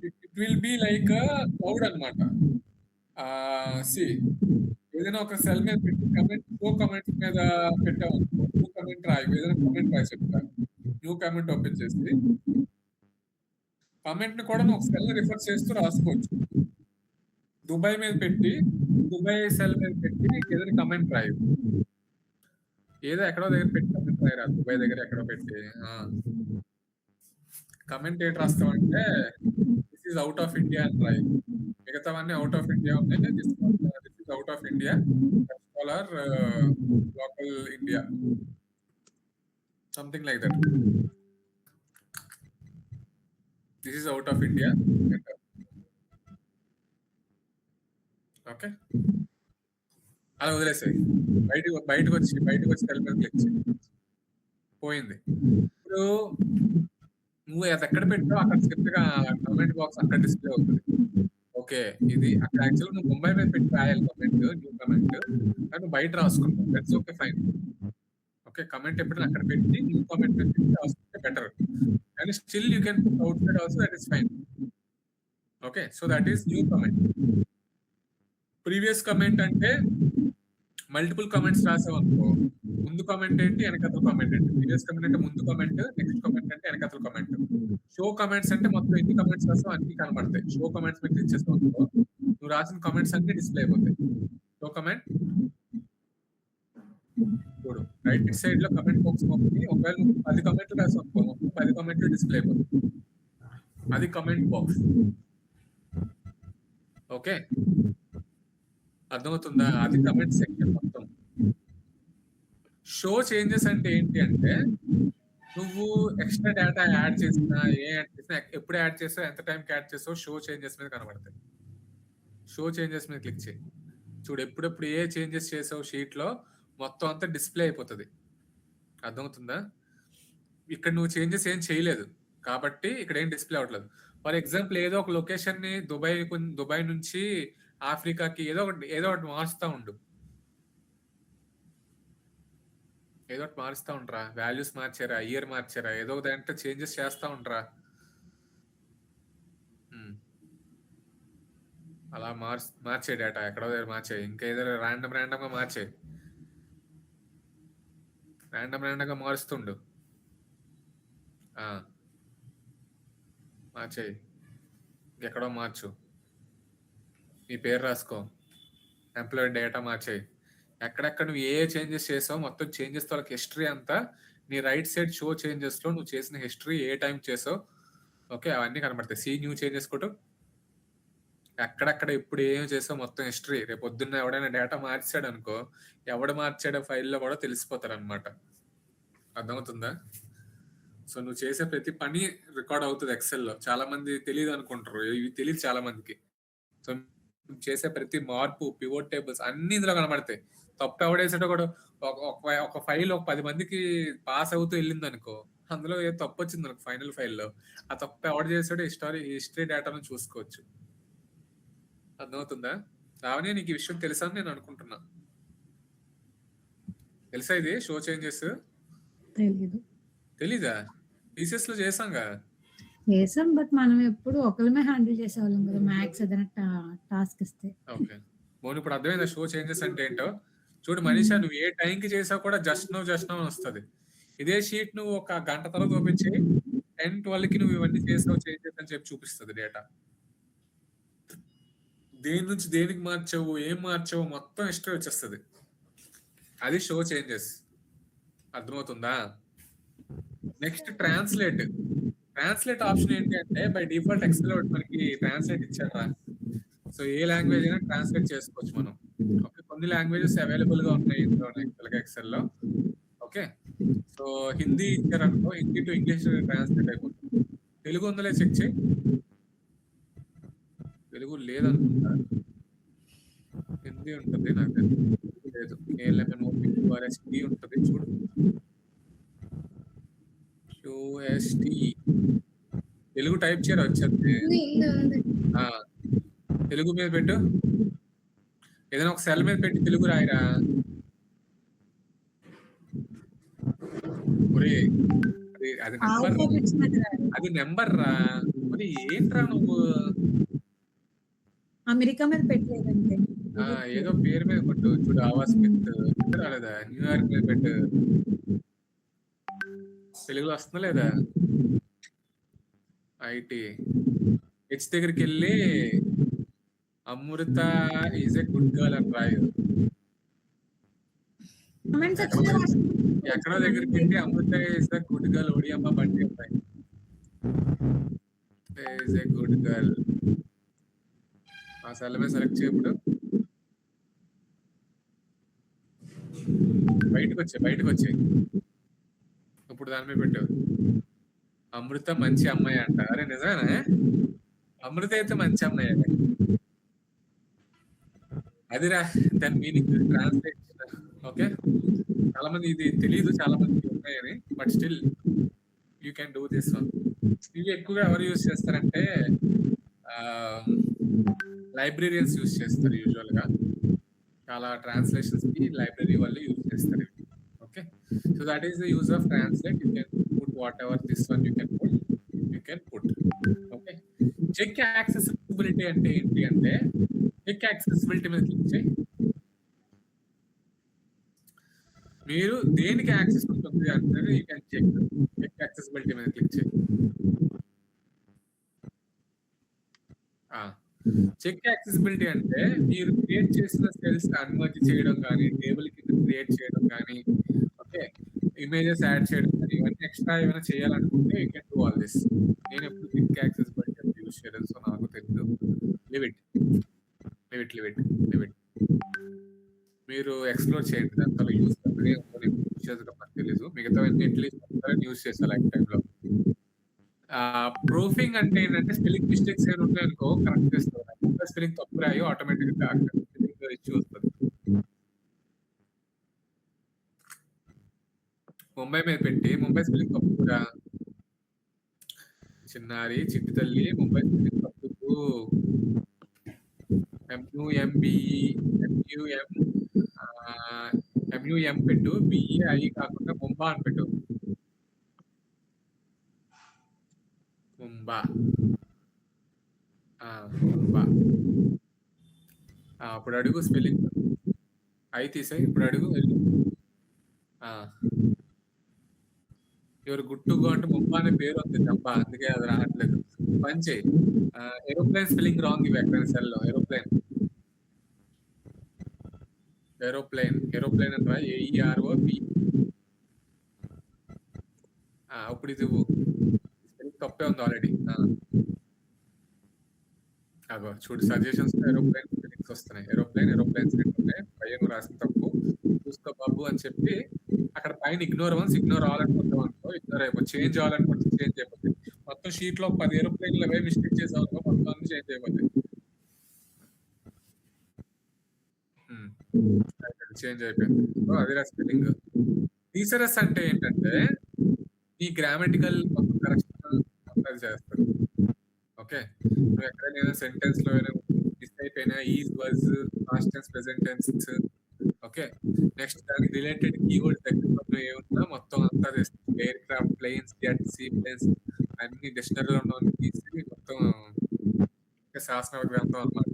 it will be like cloud అనమాట. సి ఏదైనా ఒక సెల్ మీద పెట్టి కమెంట్ న్యూ కమెంట్స్ మీద పెట్టాము, న్యూ కమెంట్ రాయి, ఏదైనా కమెంట్ రాయి చెప్తా. న్యూ కమెంట్ ఓపెన్ చేసి కమెంట్ ని కూడా ఒక సెల్ రిఫర్ చేస్తూ రాసుకోవచ్చు. దుబాయ్ మీద పెట్టి దుబాయ్ సెల్ మీద పెట్టి ఏదైనా కమెంట్ రాయి, ఏదో ఎక్కడో దగ్గర పెట్టి కమెంట్ రాయరా, దుబాయ్ దగ్గర ఎక్కడో పెట్టి కమెంట్ ఏంటి రాస్తామంటే this is out of India అని రాయి. మిగతావన్నీ అవుట్ ఆఫ్ ఇండియా ఉన్నాయి, this is out of India or local India, something like that. This is out of India. Okay అలా వదిలేసాయి. బయటకు వచ్చి సెల్ మీద క్లిక్ చేయి, పోయింది. ఇప్పుడు నువ్వు అది ఎక్కడ పెట్టావు అక్కడ సింపుల్గా కమెంట్ బాక్స్ అక్కడ డిస్ప్లే అవుతుంది. ఓకే ఇది అక్కడ యాక్చువల్ నువ్వు ముంబై మీద పెట్టి రాయాలి కమెంట్, న్యూ కమెంట్, నువ్వు బయట రాసుకుంటావు, that's okay fine. Okay comment ఎప్పుడైనా అక్కడ పెట్టి న్యూ కమెంట్ పెట్టి రాసుకుంటే better, and still you can put outside also, that is fine. Okay so that is new comment. Previous comment అంటే మల్టిపుల్ కమెంట్స్ రాసామనుకో, ముందు కమెంట్ ఏంటి వెనకతల కమెంట్ ఏంటి. ప్రీవియస్ కమెంట్ అంటే ముందు కమెంట్, నెక్స్ట్ కమెంట్ అంటే వెనకతల కమెంట్. షో కమెంట్స్ అంటే మొత్తం ఎన్ని కమెంట్స్ రాసావు అన్ని కనబడతాయి. షో కమెంట్స్ మీద క్లిక్ చేస్తావు అనుకో, నువ్వు రాసిన కమెంట్స్ అన్ని డిస్ప్లే అయిపోతాయి. షో కమెంట్ చూడు, రైట్ సైడ్ లో కమెంట్ బాక్స్ పంపి ఒకవేళ నువ్వు 10 కమెంట్లు రాసావు అనుకో, మొత్తం 10 కమెంట్లు డిస్ప్లే అయిపోతాయి. అది కమెంట్ బాక్స్. ఓకే అర్థమవుతుందా? అది కమెంట్ సెక్షన్ మొత్తం. షో చేంజెస్ అంటే ఏంటి అంటే నువ్వు ఎక్స్ట్రా డేటా యాడ్ చేసినా ఎప్పుడు యాడ్ చేసావు, ఎంత టైంకి యాడ్ చేసావు, షో చేంజెస్ మీద కనబడతాయి. షో చేంజెస్ మీద క్లిక్ చేయి, చూడు ఎప్పుడెప్పుడు ఏ చేంజెస్ చేసావు షీట్ లో మొత్తం అంతా డిస్ప్లే అయిపోతుంది. అర్థమవుతుందా? ఇక్కడ నువ్వు చేంజెస్ ఏం చేయలేదు కాబట్టి ఇక్కడ ఏం డిస్ప్లే అవ్వట్లేదు. ఫర్ ఎగ్జాంపుల్ ఏదో ఒక లొకేషన్ ని దుబాయ్ నుంచి ఆఫ్రికాకి ఏదో ఒకటి మారుస్తూ ఉండు, ఏదో ఒకటి మారుస్తూ ఉండరా, వాల్యూస్ మార్చారా, ఇయర్ మార్చారా, ఏదో ఒక దాంట్లో చేంజెస్ చేస్తూ ఉండరా. అలా మార్చే డేటా ఎక్కడో దగ్గర మార్చే, ఇంకా ఏదో ర్యాండమ్గా మార్చే, ర్యాండమ్గా మారుస్తుండు. మార్చేయి, ఇంకెక్కడో మార్చు, నీ పేరు రాసుకో, ఎంప్లాయీ డేటా మార్చేయి. ఎక్కడెక్కడ నువ్వు ఏ చేంజెస్ చేసావు మొత్తం చేంజెస్ తో హిస్టరీ అంతా నీ రైట్ సైడ్ షో చేంజెస్ లో నువ్వు చేసిన హిస్టరీ ఏ టైం చేసావు, ఓకే అవన్నీ కనబడతాయి. సీ న్యూ చేంజెస్ కొట్టు, ఎక్కడెక్కడ ఇప్పుడు ఏం చేసావు మొత్తం హిస్టరీ. రేపు పొద్దున్న ఎవడైనా డేటా మార్చాడు అనుకో, ఎవడు మార్చాడో ఫైల్లో కూడా తెలిసిపోతారు అనమాట. అర్థమవుతుందా? సో నువ్వు చేసే ప్రతి పని రికార్డ్ అవుతుంది ఎక్సెల్లో. చాలా మంది తెలియదు అనుకుంటారు, ఇవి తెలియదు చాలా మందికి. సో చేసే ప్రతి మార్పు, పివోట్ టేబుల్స్ అన్ని ఇందులో కనబడతాయి. తప్పు ఎవడేసాడో కూడా ఒక ఫైల్ ఒక 10 మందికి పాస్ అవుతూ వెళ్ళింది అనుకో, అందులో ఏ తప్పు వచ్చింది అనుకో ఫైనల్ ఫైల్లో, ఆ తప్పు ఎవడు చేసాడో హిస్టరీ డేటాను చూసుకోవచ్చు. అర్థమవుతుందా? రావనే నీకు ఈ విషయం తెలుసా అని నేను అనుకుంటున్నా. తెలుసా ఇది షో చేంజెస్? తెలీదా? టీసీఎస్ లో చేసాంగా. చేసాం, బట్ మనం ఎప్పుడు ఒకరిమే హ్యాండిల్ చేసేవాళ్ళం కదా, మ్యాథ్స్ ఏదైనా టాస్క్ ఇస్తే. ఓకే మోని ఇప్పుడు అర్థమైందా షో చేంజెస్ అంటే ఏంటో? చూడు మనీషా, నువ్వు ఏ టైంకి చేసావు కూడా జస్ట్ నో అని వస్తుంది. ఇదే షీట్ నువ్వు ఒక గంట తర్వాత చూపించి 10-12కి నువ్వు ఇవన్నీ చేసావు చేంజెస్ అని చెప్పి చూపిస్తుంది డేటా. దేని నుంచి దేనికి మార్చావు, ఏం మార్చావు మొత్తం హిస్టరీ వచ్చేస్తుంది. అది షో చేంజెస్. అర్థమవుతుందా? Next translate. ట్రాన్స్లేట్ ఆప్షన్ ఏంటి అంటే బై డిఫాల్ట్ ఎక్సెల్ మనకి ట్రాన్స్లేట్ ఇచ్చారా. సో ఏ లాంగ్వేజ్ అయినా ట్రాన్స్లేట్ చేసుకోవచ్చు మనం. ఓకే, కొన్ని లాంగ్వేజెస్ అవైలబుల్ గా ఉన్నాయి ఇందులో ఎక్సెల్ లో. ఓకే, సో హిందీ ఇచ్చారనుకో, హిందీ టు ఇంగ్లీష్ ట్రాన్స్లేట్ అయిపోతుంది. తెలుగు ఉందలే చెక్ చేయి. తెలుగు లేదనుకుంటా, హిందీ ఉంటుంది నాకు తెలుగు లేదు. QST ఉంటుంది చూడు, QST తెలుగు టైప్ చేయడం వచ్చేది. తెలుగు మీద పెట్టు, ఏదైనా ఒక సెల్ మీద పెట్టి తెలుగు రాయరా. అది నెంబర్, అది నెంబర్ రా. మరి ఏంట్రా నువ్వు అమెరికా మీద పెట్టలేదంటే ఏదో పేరు మీద కొట్టు చూడు. ఆవాస్ స్మిత్ రాలేదా, న్యూయార్క్ మీద పెట్టు. తెలుగులో వస్తుందా లేదా. ఐటీ హెచ్ దగ్గరికి వెళ్ళి అమృత ఈజ్ ఎ గుడ్ గర్ల్ అని రాయు. ఎక్కడో దగ్గరికి వెళ్ళి అమృత ఈజ్ ఎ గుడ్ గర్ల్ ఒడియమ్మ బండి ఉంటాయి. ఈజ్ ఎ గుడ్ గర్ల్ ఆ సెల్ మీద సెలెక్ట్ చేయప్పుడు బయటకు వచ్చాయి. ఇప్పుడు దాని మీద పెట్టావు అమృత మంచి అమ్మాయి అంట. అరే నిజమేనా, అమృత అయితే మంచి అమ్మాయి అదే. అదిరా దాని మీనింగ్ ట్రాన్స్లేట్. ఓకే, చాలా మంది ఇది తెలియదు, చాలా మంది ఉన్నాయని, but still you can do this one. ఇవి ఎక్కువగా ఎవరు యూజ్ చేస్తారంటే లైబ్రేరియన్స్ యూజ్ చేస్తారు యూజువల్ గా. చాలా ట్రాన్స్లేషన్స్ కి లైబ్రరీ వాళ్ళు యూజ్ చేస్తారు. Okay, so that is the use of translate. You can put whatever this one you can put. Okay, check accessibility అంటే ఏంటి అంటే, చెక్ యాక్సెసిబిలిటీ మీద క్లిక్ చేయి. మీరు దేనికి యాక్సెస్ ఉంటుంది అంటే యూ కెన్ చెక్ యాక్సెసిబిలిటీ మీద క్లిక్ చేయి. చెక్ యాక్సెసిబిలిటీ అంటే మీరు క్రియేట్ చేసిన సెల్స్ అన్మర్జ్ చేయడం కానీ, టేబుల్ కింద క్రియేట్ చేయడం కానీ, ఓకే, ఇమేజెస్ యాడ్ చేయడం కానీ, ఇవన్నీ ఎక్స్ట్రా ఏమైనా చేయాలనుకుంటే you can do all this. నేను ఎప్పుడు చెక్ యాక్సెసిబిలిటీ అంటే యూజ్ చేయలేదు, సో నాకు తెలియదు. Live it. మీరు ఎక్స్ప్లోర్ చేయండి, దాంట్లో యూజ్ నాకు తెలీదు. మిగతా అట్లీస్ట్ యూజ్ చేస్తా లైఫ్ టైంలో. ప్రూఫింగ్ అంటే ఏంటంటే స్పెల్లింగ్ మిస్టేక్స్ ఏమైనా ఉన్నాయనుకో కరెక్ట్ చేస్తారు. స్పెల్లింగ్ తప్పు రాయో ఆటోమేటిక్ గా స్పెల్లింగ్ ఇష్యూ వస్తుంది. ముంబై మీద పెట్టి ముంబై స్పెల్లింగ్ తప్పు కూడా. చిన్నారి చిట్టి తల్లి ముంబై స్పెల్లింగ్ తప్పుకు MUM పెట్టు, BAI కాకుండా ముంబా అని పెట్టు. ముంబా అప్పుడు అడుగు స్పెల్లింగ్ అయి తీసాయి. ఇప్పుడు అడుగు ఎవరు గుట్టుగా అంటే ముంబా అనే పేరు ఉంది తప్ప, అందుకే అది రావట్లేదు. పని చేయి, ఏరోప్లేన్ స్పెల్లింగ్ రాంగ్ ఇవి ఎక్కడైనా సెల్లో. ఏరోప్లేన్ అంటే AEROP. ఇప్పుడు ఇది స్పెల్లింగ్ తప్పే ఉంది ఆల్రెడీ. అగో చూడు, సజెషన్స్ ఏరోప్లేన్ స్పెల్లింగ్స్ వస్తున్నాయి. ఏరోప్లేన్స్ ఉంటాయి, పైన రాసిన తప్పు చూసుకో బాబు అని చెప్పి అక్కడ పైన ఇగ్నోర్ ఆల్ అనుకుంటాం అనుకో, ఇగ్నోర్ అయిపోతుంది. చేంజ్ అవ్వాలనుకుంటే చేంజ్ అయిపోతుంది. మొత్తం షీట్ లో 10 ఏరోప్లేన్లు అవే మిస్టేక్ చేసాం అనుకో, మొత్తం అన్ని చేంజ్ అయిపోతాయి. చేంజ్ అయిపోయింది. సో అది స్పెల్లింగ్. థీసరస్ అంటే ఏంటంటే ఈ గ్రామటికల్ కరెక్షన్ అది చేస్తారు. ఓకే, నువ్వు ఎక్కడైనా సెంటెన్స్ లో మిస్ అయిపోయినా is, was, past tense, present tense, okay, next దానికి రిలేటెడ్ కీవర్డ్స్ దగ్గర ఏమున్నా మొత్తం అంతా చేస్తుంది. Aircraft, planes, jet, sea planes అన్ని డిక్షనరీలో ఉన్న తీసి మొత్తం శాసనాల గ్రంథం అన్నమాట.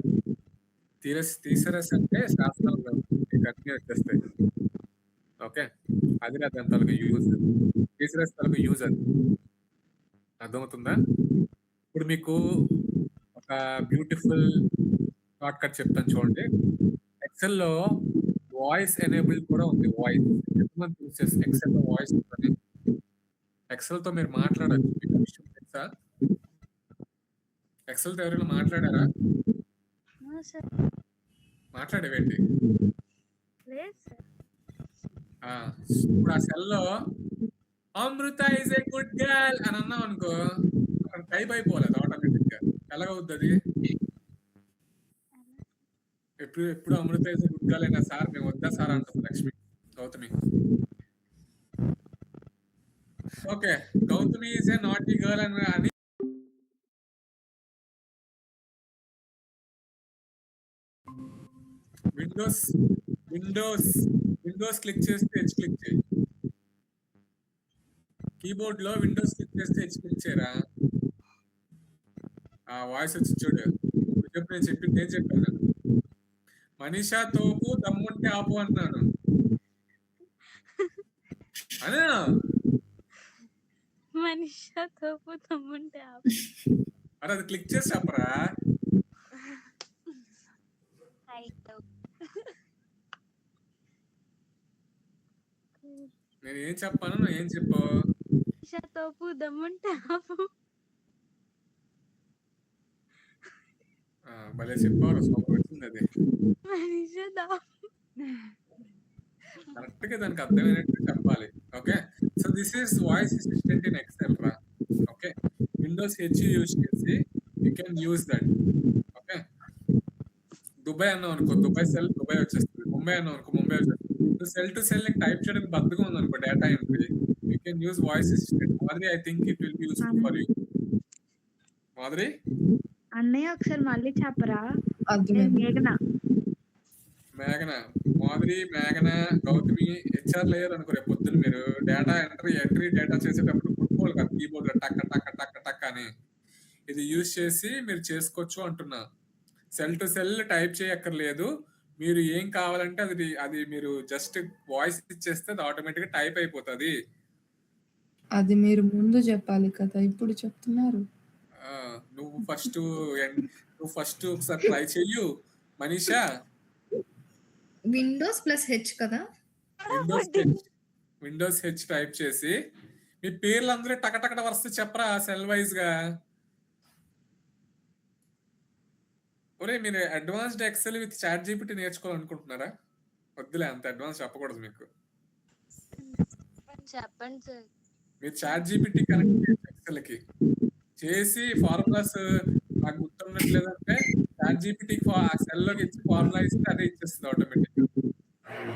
థీసరస్ అంటే శాసనాల గ్రంథం, అన్ని వచ్చేస్తాయి. ఓకే, అది నా దాని తలకు యూజ్. థీసరస్ తలకు యూజ్ అది అర్థమవుతుందా? ఇప్పుడు మీకు ఒక బ్యూటిఫుల్ షార్ట్ కట్ చెప్తాను చూడండి. ఎక్సెల్ లో వాయిస్ ఎనేబుల్ కూడా ఉంది. వాయిస్ ఎంతమంది యూజ్ చేస్తారు ఎక్సెల్ లో? వాయిస్ ఉంటుంది. ఎక్సెల్ తో మీరు మాట్లాడచ్చు. మీకు విషయం తెలుసా? తెలుసా? ఎక్సెల్ తో ఎవరైనా మాట్లాడారా? సార్ మాట్లాడేవేంటి? లేదు సార్. ఇప్పుడు ఆ సెల్లో అమృత ఇస్ ఏ గుడ్ గర్ల్ అని అన్నాం అనుకో, అక్కడ టైప్ అయిపోలేదు ఆటోమేటిక్ గా. ఎలాగవుద్ది అది? ఎప్పుడు అమృత ఇస్ ఏ గుడ్ గర్ల్ అయినా సార్ మేము వద్దా సార్ అంటుంది Lakshmi Gautami. Okay, Gautami is a naughty girl అని విండోస్ క్లిక్ చేస్తే హెచ్ క్లిక్ చేయి. కీబోర్డ్ లో విండోస్ క్లిక్ చేస్తే హెచ్ క్లిక్ చేయరా. వాయిస్ వచ్చి చూడు. చెప్పు, నేను చెప్పింది ఏం చెప్పాను? మనీషా తోపు దమ్ముంటే ఆపు అన్నాను. అనా మనిషా తోపు తమ్ముంటే అరే అది క్లిక్ చేసి చెప్పరా. నేను ఏం చెప్పాను, నువ్వు ఏం చెప్పు. మనిషా తోపు దమ్ముంటే ఆపు. భలే చెప్పారు, సూపర్ వచ్చింది అది. మనిషా కరెక్ట్ గా దానికి అర్థమైనట్టు చెప్పాలి. Okay, so this is voice assistant in Excel రా. ఓకే, విండోస్ హెచ్ యూజ్ చేసి you can use that. Okay, Dubai అన్నావు అనుకో, దుబాయ్ సెల్ దుబాయ్ వచ్చేస్తుంది. ముంబై అన్నావు అనుకో, ముంబై వచ్చేస్తుంది. సెల్ టు సెల్ టైప్ చేయడానికి బద్దగా ఉంది అనుకో, data entry, you can use voice assistant. Madhuri, I think it will be useful for you. Madhuri, అన్నయ్య ఒకసారి మళ్ళీ చెప్పరా. అర్థమైంది. మేఘన, మాధురి, మేఘన, గౌతమి, హెచ్ఆర్ లేయర్ అనుకో. రేపు పొద్దున్న మీరు డేటా ఎంట్రీ డేటా చేసేటప్పుడు కుట్టుకోవాలి కదా కీబోర్డ్ లో టక్ టక్ టక్ టక్ అని. ఇది యూజ్ చేసి మీరు చేసుకోవచ్చు అంటున్నా. సెల్ టు సెల్ టైప్ చేయక్కర్లేదు. మీరు ఏం కావాలంటే అది మీరు జస్ట్ వాయిస్ ఇచ్చేస్తే అది ఆటోమేటిక్ గా టైప్ అయిపోతుంది. అది మీరు ముందు చెప్పాలి కదా, ఇప్పుడు చెప్తున్నారు. నువ్వు ఫస్ట్ ఒకసారి ట్రై చెయ్యు మనీషా. విండోస్ ప్లస్ హెచ్ కదా, విండోస్ హెచ్ టైప్ చేసి మీ పేర్లు అందరూ టకటకట వరుస చెప్పరా సెల్ వైజ్ గా. ఒరే, మీరు advanced Excel with ChatGPT నేర్చుకోవాలనుకుంటున్నారా? వద్దులే, అంత అడ్వాన్స్ చెప్పకూడదు మీకు. చెప్పండి సార్. మీరు చాట్ జీపీటీ కనెక్ట్ చేయొచ్చు ఎక్సెల్ కి చేసి ఫార్ములాస్ నాకు గుర్తున్నట్లేదంటే చాట్ జీపీటీ సెల్ లోకి ఇచ్చి ఫార్ములా ఇస్తే అదే ఇచ్చేస్తుంది ఆటోమేటిక్ గా.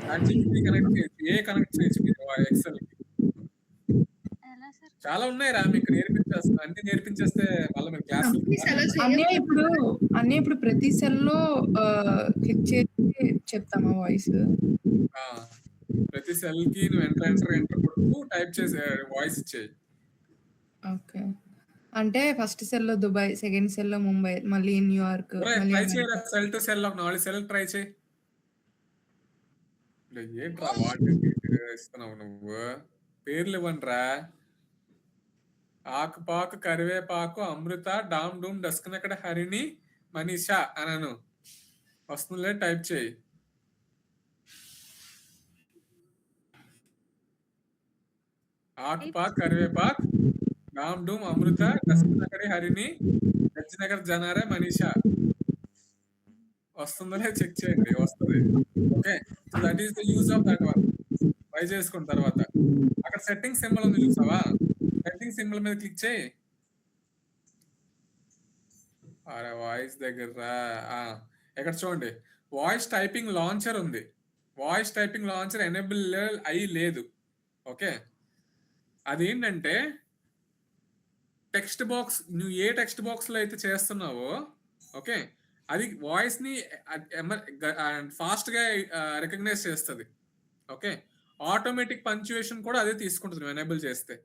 చాట్ జీపీటీ కనెక్ట్ చేయొచ్చు, కనెక్ట్ చేయొచ్చు మీరు ఎక్సెల్ కి. చాలా ఉన్నాయి రా, మీకు నేర్పించేస్తా. అన్ని నేర్పించేస్తే మళ్ళీ మీరు క్లాస్. ఇప్పుడు ప్రతి సెల్ లో క్లిక్ చేసి చెప్తామా వాయిస్? ప్రతి సెల్ కి నువ్వు ఎంటర్ కొడుతూ టైప్ చేసే వాయిస్ ఇచ్చేయి. ఓకే, అంటే ఫస్ట్ సెల్ లో దుబాయ్, సెకండ్ సెల్ లో ముంబై, మళ్ళీ న్యూయార్క్. ట్రై చేయరా, cell to cell 4 cell try చేయి. ఏంట్రా వాటి ఇస్తున్నావు నువ్వు? పేర్లు ఇవ్వండిరా. ఆకుపాకు, కరివేపాకు, అమృత, డామ్ డూమ్, డస్కనక్కడ, హరిణి, మనీషా అనను. వస్తుందిలే, టైప్ చేయి. ఆకుపాక్, కరివేపాక్, డామ్ డూమ్, అమృత, డస్కనక్కడి, హరిణి, గజ్జినగర్, జనారే, మనీషా. వస్తుందో చెక్ చేయండి, వస్తుంది. Okay, so that is the use of that one. Try చేసుకున్న తర్వాత అక్కడ సెట్టింగ్ సింబల్ ఉంది చూసావా, సెట్టింగ్ సింబల్ మీద క్లిక్ చేయి. అరే వాయిస్ దగ్గర ఎక్కడ చూడండి, వాయిస్ టైపింగ్ లాంచర్ ఉంది. వాయిస్ టైపింగ్ లాంచర్ ఎనేబుల్ అయి లేదు. ఓకే, అదేంటంటే టెక్స్ట్ బాక్స్, నువ్వు ఏ టెక్స్ట్ బాక్స్ లో అయితే చేస్తున్నావో, ఓకే, అది వాయిస్ ని ఫాస్ట్ గా రికగ్నైజ్ చేస్తుంది. ఓకే, ఆటోమేటిక్ పంక్చుయేషన్ కూడా అదే తీసుకుంటుంది నువ్వు ఎనేబుల్ చేస్తే.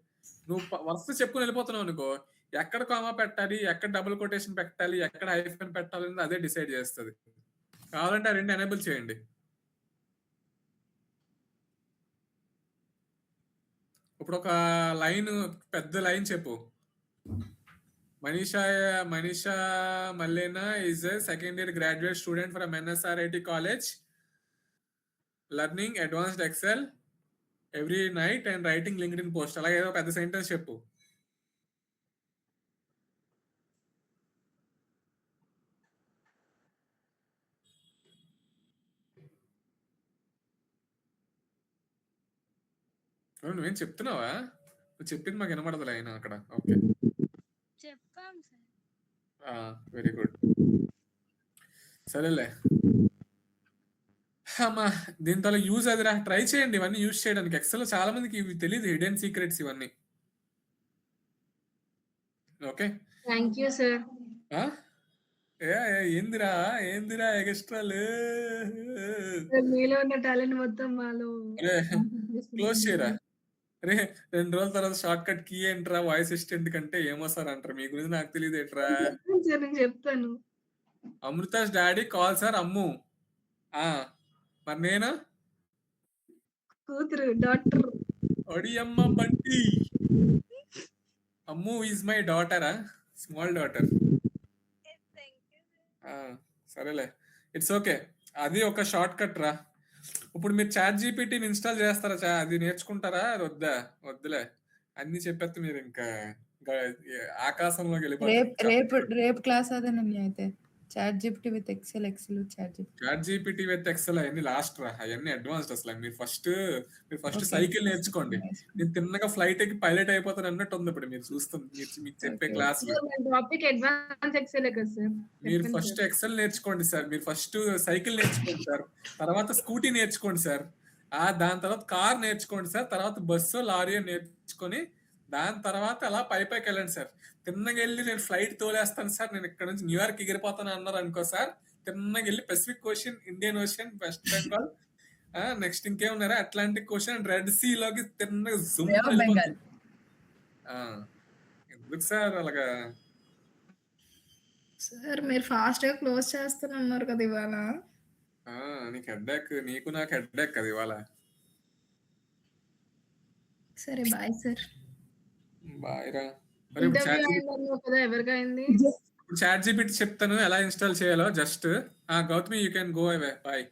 నువ్వు వరుస చెప్పుకుని వెళ్ళిపోతున్నావు అనుకో, ఎక్కడ కామా పెట్టాలి, ఎక్కడ డబుల్ కొటేషన్ పెట్టాలి, ఎక్కడ హైఫన్ పెట్టాలి అనేది అదే డిసైడ్ చేస్తుంది. కావాలంటే ఆ రెండు ఎనేబుల్ చేయండి. ఇప్పుడు ఒక లైన్, పెద్ద లైన్ చెప్పు. Manisha మల్లేనా is a second year graduate student from NSRIT college, learning advanced Excel every night and writing LinkedIn post. అలాగే ఏదో పెద్ద సెంటెన్స్ చెప్పు. నువ్వేం చెప్తున్నావా? నువ్వు చెప్పింది మాకు వినపడదులే అయినా అక్కడ. ఓకే. చెప్పాం సార్. Very good. సరేలే. అమ్మా! దీంతో యూజ్ అదిరా. ట్రై చేయండి ఇవన్నీ యూజ్ చేయడానికి. ఎక్సెల్‌లో చాలా మందికి ఇవి తెలీదు హిడెన్ సీక్రెట్స్ ఇవన్నీ. ఓకే. Thank you sir. ఆ? ఏందిరా ఎక్స్ట్రాలు? మీలో ఉన్న టాలెంట్ మొత్తం మాలో అరే క్లోజ్ చేయరా. అరే 2 రోజుల తర్వాత షార్ట్ కట్ కీ ఏంట్రా వాయిస్ అసిస్టెంట్ కంటే ఏమో సార్ అంటారు. మీ గురించి నాకు తెలియదు ఏంట్రా. చెప్పండి సార్, నేను చెప్తాను. Amrutha's daddy call sir Ammu. మరి నేను కూతురు, డాక్టర్. ఒడియమ్మ బంటి. అమ్ము ఈజ్ మై డాటరా, స్మాల్ డాటర్. సరేలే, ఇట్స్ ఓకే. అది ఒక షార్ట్ కట్ రా. ఇప్పుడు మీరు చాట్ జీపీటీని ఇన్స్టాల్ చేస్తారా? అది నేర్చుకుంటారా? అది వద్దులే. అన్ని చెప్పేస్తే మీరు ఇంకా ఆకాశంలోకి వెళ్ళిపోతారు. రేపు క్లాస్ అదేనండి అయితే. ChatGPT with Excel ChatGPT with Excel అవన్నీ లాస్ట్ రా. అవన్నీ అడ్వాన్స్డ్. అసలు మీరు ఫస్ట్ సైకిల్ నేర్చుకోండి. నేను తిన్నగా ఫ్లైట్ ఎక్కి పైలట్ అయిపోతాను అన్నట్టు ఉంది ఇప్పుడు మీరు చూస్తుంది మీకు చెప్పే క్లాస్. టాపిక్ అడ్వాన్స్ ఎక్సెల్ కదా సార్. మీరు ఫస్ట్ ఎక్సెల్ నేర్చుకోండి సార్. మీరు ఫస్ట్ సైకిల్ నేర్చుకోండి సార్. తర్వాత స్కూటీ నేర్చుకోండి సార్. దాని తర్వాత కార్ నేర్చుకోండి సార్. తర్వాత బస్సు లారీ నేర్చుకొని దాని తర్వాత అలా పైకి వెళ్ళండి సార్. తిన్నగా వెళ్ళి నేను ఫ్లైట్ తోలేస్తాను సార్, నేను ఇక్కడ నుంచి న్యూయార్క్ ఎగిరిపోతాను అన్నారు అనుకో సార్. తిన్నగా వెళ్ళి Pacific ocean, Indian ocean, West Bengal, next ఇంకేమున్నారా అట్లాంటిక్ ఓషన్, రెడ్ సీ లోకి తిన్నగా జూమ్ వెళ్ళిపోతుంది. ఎందుకు సార్ అలాగా? సార్ మీరు ఫాస్ట్ గా క్లోజ్ చేస్తానన్నారు కదా ఇవాళ. నీకు హెడ్ఏక్, నీకు నాకు హెడ్ఏక్ కదా ఇవాళ. సరే బాయ్ సార్. బాయ్ రా. ఎవరికైంది చాట్ జీపీటీ చెప్తాను ఎలా ఇన్స్టాల్ చేయాలో. Just Gautami you can go away. Bye.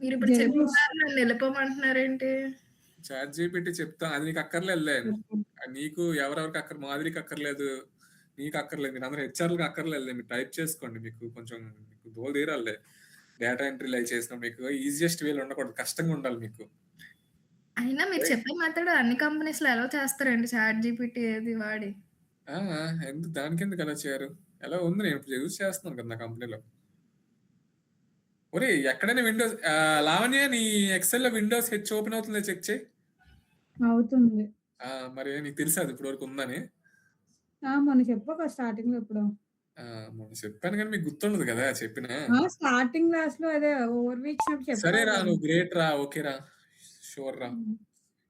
మీరు ఇప్పుడు చెప్తున్నారు, నన్ను వెళ్ళిపోమంటున్నారేంటి? చాట్ జీపీటీ చెప్తాను, అది నీకు అక్కర్లేదులే. నీకు ఎవరెవరికి మాదిరికి అక్కర్లేదు, నీకు అక్కర్లేదు, మీరు అందరూ హెచ్ఆర్లకు అక్కర్లేదు. మీరు టైప్ చేసుకోండి. మీకు కొంచెం దోలు తీరాలే. డేటా ఎంట్రీ లైవ్ చేసిన మీకు ఈజియెస్ట్ వేలు ఉండకూడదు, కష్టంగా ఉండాలి మీకు. అయినా మీరు చెప్పే మెథడ్ అన్ని కంపెనీస్ లో ఎలా చేస్తారండి? చాట్ జీపీటీ ఏది వాడి? ఎందుకు దానికెందుకు అలా చేయరు? ఎలా ఉంది, నేను ఇప్పుడు యూజ్ చేస్తున్నాను కదా నా కంపెనీలో. ఒరే ఎక్కడైనా విండోస్ లావణ్య నీ ఎక్సెల్ లో విండోస్ హెచ్ ఓపెన్ అవుతుందో చెక్ చేయి. అవుతుంది. మరి నీకు తెలుసా అది ఇప్పుడు వరకు ఉందని? మొన్న చెప్పక స్టార్టింగ్ లో ఎప్పుడు మొన్న చెప్పాను కానీ మీకు గుర్తుండదు కదా చెప్పిన. స్టార్టింగ్ క్లాస్ లో అదే ఓవర్ ఇచ్చినప్పుడు సరే రా, నువ్వు గ్రేట్ రా. ఓకే రా, షూర్ రా.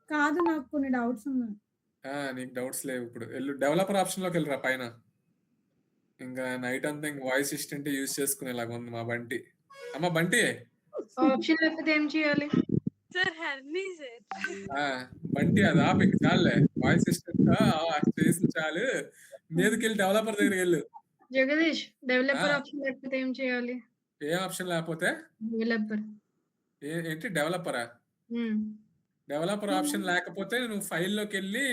కాదు, నాకు కొన్ని డౌట్స్ ఉన్నాయి. నీకు డౌట్స్ లేవు. ఇప్పుడు వెళ్ళు డెవలపర్ ఆప్షన్ లోకి వెళ్ళరా పైన. ఇంకా నైట్ అంతా ఇంక వాయిస్ అసిస్టెంట్ యూజ్ చేసుకునేలాగా ఉంది మా బంటి. అమ్మ బంటి, ఆప్షన్ లేకపోతే ఏం చేయాలి సార్? హర్నీ సార్. బంటి అది ఆపి చాలే. వాయిస్ అసిస్టెంట్ చేసి చాలు. మీదకి వెళ్ళి డెవలపర్ దగ్గరికి వెళ్ళు. జగదీష్, డెవలపర్ ఆప్షన్ లేకపోతే ఏం చేయాలి? ఏ ఆప్షన్ లేకపోతే ఏంటి? డెవలపరా? డెవలపర్ ఆప్షన్ లేకపోతే నువ్వు ఫైల్లోకి వెళ్ళి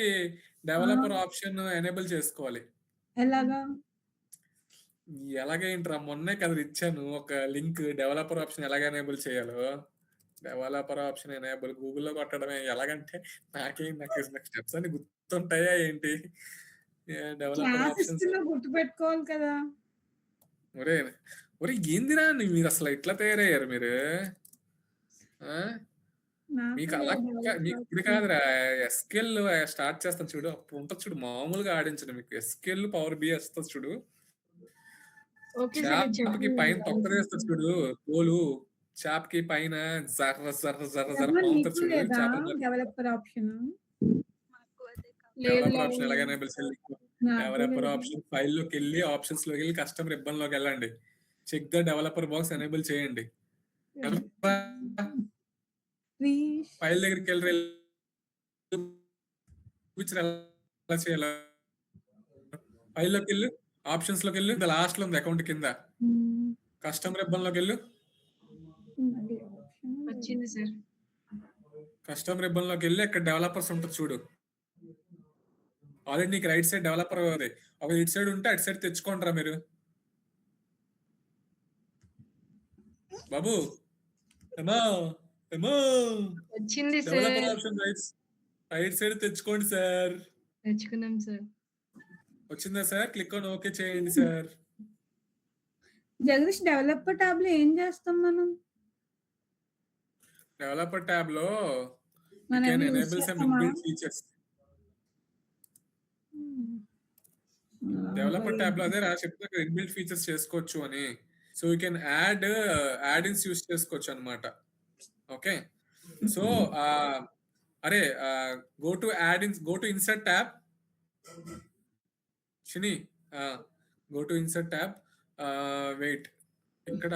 డెవలపర్ ఆప్షన్ ఎనేబుల్ చేసుకోవాలి. ఎలాగేంట్రా, మొన్నే కదా ఇచ్చాను ఒక లింక్. డెవలపర్ ఆప్షన్ ఎలాగ ఎనేబుల్ చేయాలో. డెవలపర్ ఆప్షన్ ఎనేబుల్ గూగుల్లో కొట్టడమే. ఎలాగంటే నాకు స్టెప్స్ అన్ని గుర్తుంటాయా ఏంటి? డెవలపర్ ఆప్షన్స్ గుర్తుపెట్టుకోవాలి కదా. ఒరే ఏందిరా మీరు అసలు ఇట్లా తయారయ్యారు మీరు? మీకు అలా మీకు ఇది కాదురా. ఎస్క్యూఎల్ స్టార్ట్ చేస్తాను చూడు, అప్పుడు ఉంటుంది చూడు, మామూలుగా ఆడించడం. మీకు ఎస్క్యూఎల్ పవర్ బిఐ వస్తుంది చూడు, చాప్ కి పైన తొక్కదేస్తుంది చూడు, తోలు చాప్ కి పైన జర్ర జర్ర జర్ర జర్ర బాగుంటుంది చూడు. డెవలపర్ ఆప్షన్ ఎలాగ ఎనేబుల్ చేయాలి? డెవలపర్ ఆప్షన్ ఫైల్ లోకి వెళ్ళి ఆప్షన్స్ లోకి వెళ్ళి కస్టమర్ రిబ్బన్ లోకి వెళ్ళండి. Check the developer box enable చేయండి. ఫైల్ దగ్గరికి వెళ్ళి ఫైల్ లోకి వెళ్ళు, ఆప్షన్స్ లోకి వెళ్ళు, లాస్ట్ లో ఉంది అకౌంట్ కింద కస్టమర్ రిబ్బన్ లోకి వెళ్ళు. వచ్చింది సార్. కస్టమర్ రిబ్బన్ లోకి వెళ్ళి అక్కడ డెవలపర్స్ ఉంటుంది చూడు. ఆల్రెడీ నీకు రైట్ సైడ్ డెవలపర్ ఒక ఇటు సైడ్ ఉంటే అటు సైడ్ తెచ్చుకోండిరా మీరు. బాబు వచ్చింది డెవలపర్ ఆప్షన్ రైట్ సైడ్ తెచ్చుకోండి సార్. తెచ్చుకున్నాం సార్. వచ్చిందా సార్? క్లిక్ ఆన్ ఓకే చేయండి సార్. జగదీష్ డెవలపర్ టాబ్ లో ఏం చేస్తాం మనం? డెవలపర్ ట్యాబ్ లో మనం కెన్ యూజ్ ఎనేబుల్ సమ్ చేస్తామా? Inbuilt features. డెవలపర్ ట్యాబ్ లో అదే చెప్తున్నా కదా, ఇన్‌బిల్ట్ ఫీచర్స్ చేసుకోవచ్చు అని. So you can add ins uses చేసుకోవచ్చు అన్నమాట. ఓకే. సో అరే గో టు ఇన్సర్ట్ ట్యాబ్. షిని go to insert tab. Wait ఇక్కడ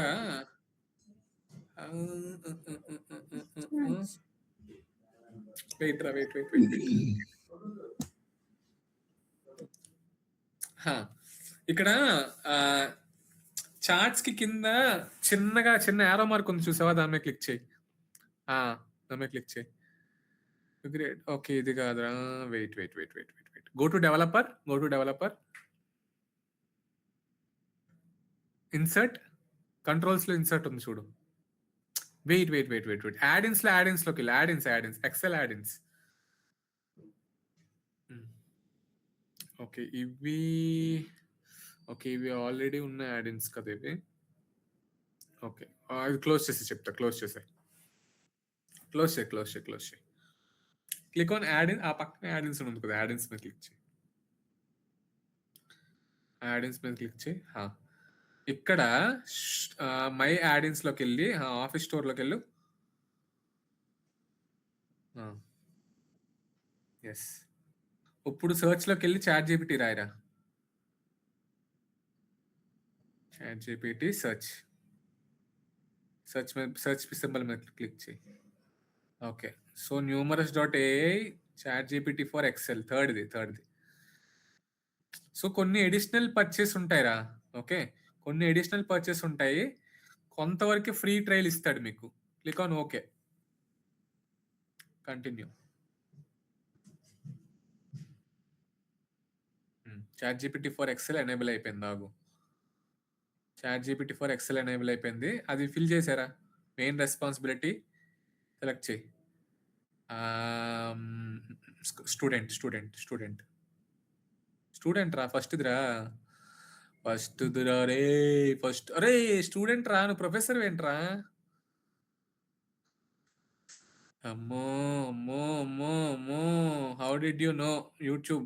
వెయిట్ రా వెయిట్. ఇక్కడ చార్ట్స్ కి కింద చిన్న యారో మార్క్ ఉంది చూసావా, దాని మీద క్లిక్ చేయి. దాని మీద క్లిక్ చేయి. గ్రేట్. ఓకే ఇది కాదురా, wait. Go to developer insert, controls లో ఇన్సర్ట్ ఉంది చూడు. వెయిట్ యాడిన్స్ లోకి వెళ్ళి యాడిన్స్ ఎక్సెల్ యాడిన్స్. ఓకే ఇవి ఆల్రెడీ ఉన్న యాడిన్స్ కదా ఇవి. ఓకే ఇది క్లోజ్ చేసి చెప్తా. క్లోజ్ చేయి. Click on add in. ఆ పక్కన యాడిన్స్ ఉంది కదా, యాడిన్స్ మీద క్లిక్ చేయి. ఇక్కడ మై యాడిన్స్ లోకి వెళ్ళి ఆఫీస్ స్టోర్ లోకి వెళ్ళు. ఎస్. ఇప్పుడు సెర్చ్ లోకి వెళ్ళి చాట్ జీపీటీ రాయరా. చాట్ జీపీటీ సెర్చ్ సింబల్ మీద క్లిక్ చేయి. Okay. So numerous.ai ChatGPT for Excel థర్డ్ది. సో కొన్ని ఎడిషనల్ పర్చేస్ ఉంటాయిరా. ఓకే, కొన్ని ఎడిషనల్ పర్చేస్ ఉంటాయి. కొంతవరకు ఫ్రీ ట్రయల్ ఇస్తాడు మీకు. Click on okay. Continue. ChatGPT for Excel enable అయిపోయింది. ChatGPT for Excel enable అయిపోయింది. అది ఫిల్ చేశారా? మెయిన్ రెస్పాన్సిబిలిటీ సెలెక్ట్ చేయి. స్టూడెంట్ రా ఫస్ట్దిరా రే. అరే స్టూడెంట్ రా, నువ్వు ప్రొఫెసర్ ఏంట్రా? అమ్మో. How did you know? YouTube.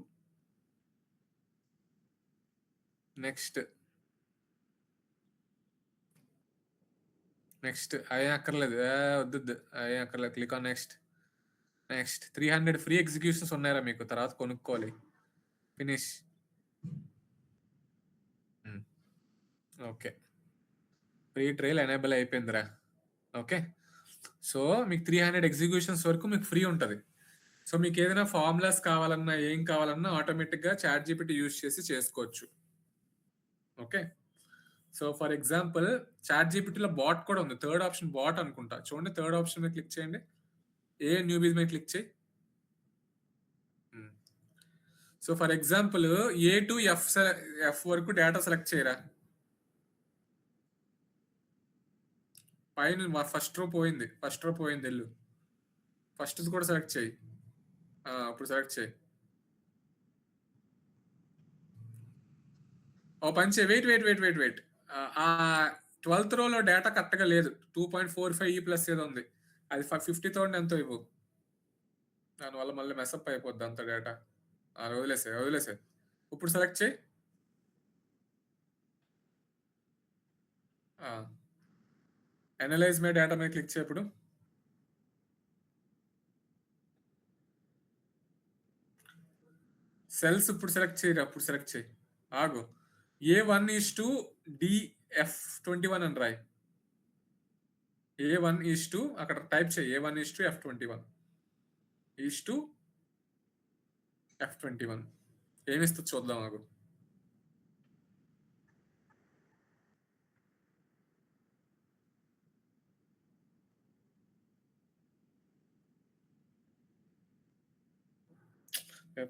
Next అయ్యే అక్కర్లేదు. వద్దు అయ్యే అక్కర్లేదు. Click on next. 300 free executions ఉన్నాయరా మీకు, తర్వాత కొనుక్కోవాలి. Finish. Okay, free trial enable అయిపోయిందిరా. ఓకే, సో మీకు 300 ఎగ్జిక్యూషన్స్ వరకు మీకు ఫ్రీ ఉంటుంది. సో మీకు ఏదైనా ఫార్ములాస్ కావాలన్నా ఏం కావాలన్నా ఆటోమేటిక్గా చాట్ జీపీటీ యూజ్ చేసి చేసుకోవచ్చు. Okay, so for example chat జీపీటీలో బాట్ కూడా ఉంది. థర్డ్ ఆప్షన్ బాట్ అనుకుంటా. చూడండి, థర్డ్ ఆప్షన్ మీద క్లిక్ చేయండి. న్యూబీస్ మీద క్లిక్ చేయి. So for example A to F వరకు డేటా సెలెక్ట్ చేయరా. పైన ఫస్ట్ రో పోయింది వెళ్ళు. ఫస్ట్ కూడా సెలెక్ట్ చేయి. అప్పుడు సెలెక్ట్ చేయి. ఓ పని చేయి. వెయిట్. 12th రోలో డేటా కరెక్ట్గా లేదు. 2.45 ఏదో ఉంది. అది 50,000 ఎంతో ఇవ్వు. దానివల్ల మళ్ళీ మెసప్ అయిపోద్ది అంత డేటా. వదిలేసే. ఇప్పుడు సెలెక్ట్ చేయి. అనలైజ్ మై డేటా మీద క్లిక్ చేయి. ఇప్పుడు సెల్స్ ఇప్పుడు సెలెక్ట్ చేయి. ఆగు. A1:DF21 అని రాయి. A1:, అక్కడ టైప్ చేయి. A1:F21 F21 ఏమిస్తుంది చూద్దాం. ఆగు.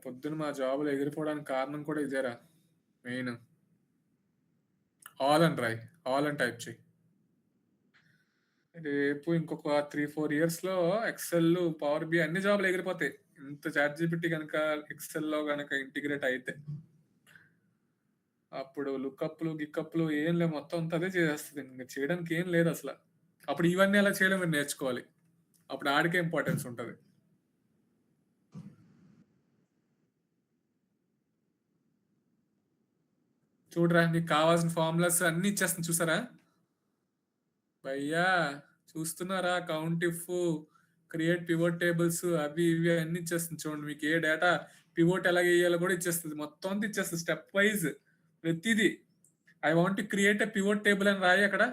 పొద్దున మా జాబులు ఎగిరిపోవడానికి కారణం కూడా ఇదేరా. మెయిన్ ఆల్ అని టైప్ చేయి. రేపు ఇంకొక 3-4 yearsలో ఎక్సెల్, పవర్ బి అన్ని జాబులు ఎగిరిపోతాయి. ఇంత చాట్‌జీపీటీ గనక ఎక్సెల్‌లో గనక ఇంటిగ్రేట్ అయితే. అప్పుడు లుకప్‌లు, గికప్‌లు ఏం లేవు. మొత్తం అంతా అదే చేసేస్తది. ఇంక చేయడానికి ఏం లేదసల. అప్పుడు ఇవన్నీ ఎలా చేయాలో మీరు నేర్చుకోవాలి. అప్పుడు ఆడికే ఇంపార్టెన్స్ ఉంటది. చూడరా నీకు కావాల్సిన ఫార్ములాస్ అన్నీ ఇచ్చేస్తుంది చూసారా? భయ్యా చూస్తున్నారా? Count if, create pivot tables అవి ఇవి అన్ని ఇచ్చేస్తుంది చూడండి. మీకు ఏ డేటా పివోట్ ఎలా వేయాలో కూడా ఇచ్చేస్తుంది. మొత్తం అంతా ఇచ్చేస్తుంది స్టెప్ వైజ్ ప్రతిదీ. I want to create a pivot table అని రాయి అక్కడ.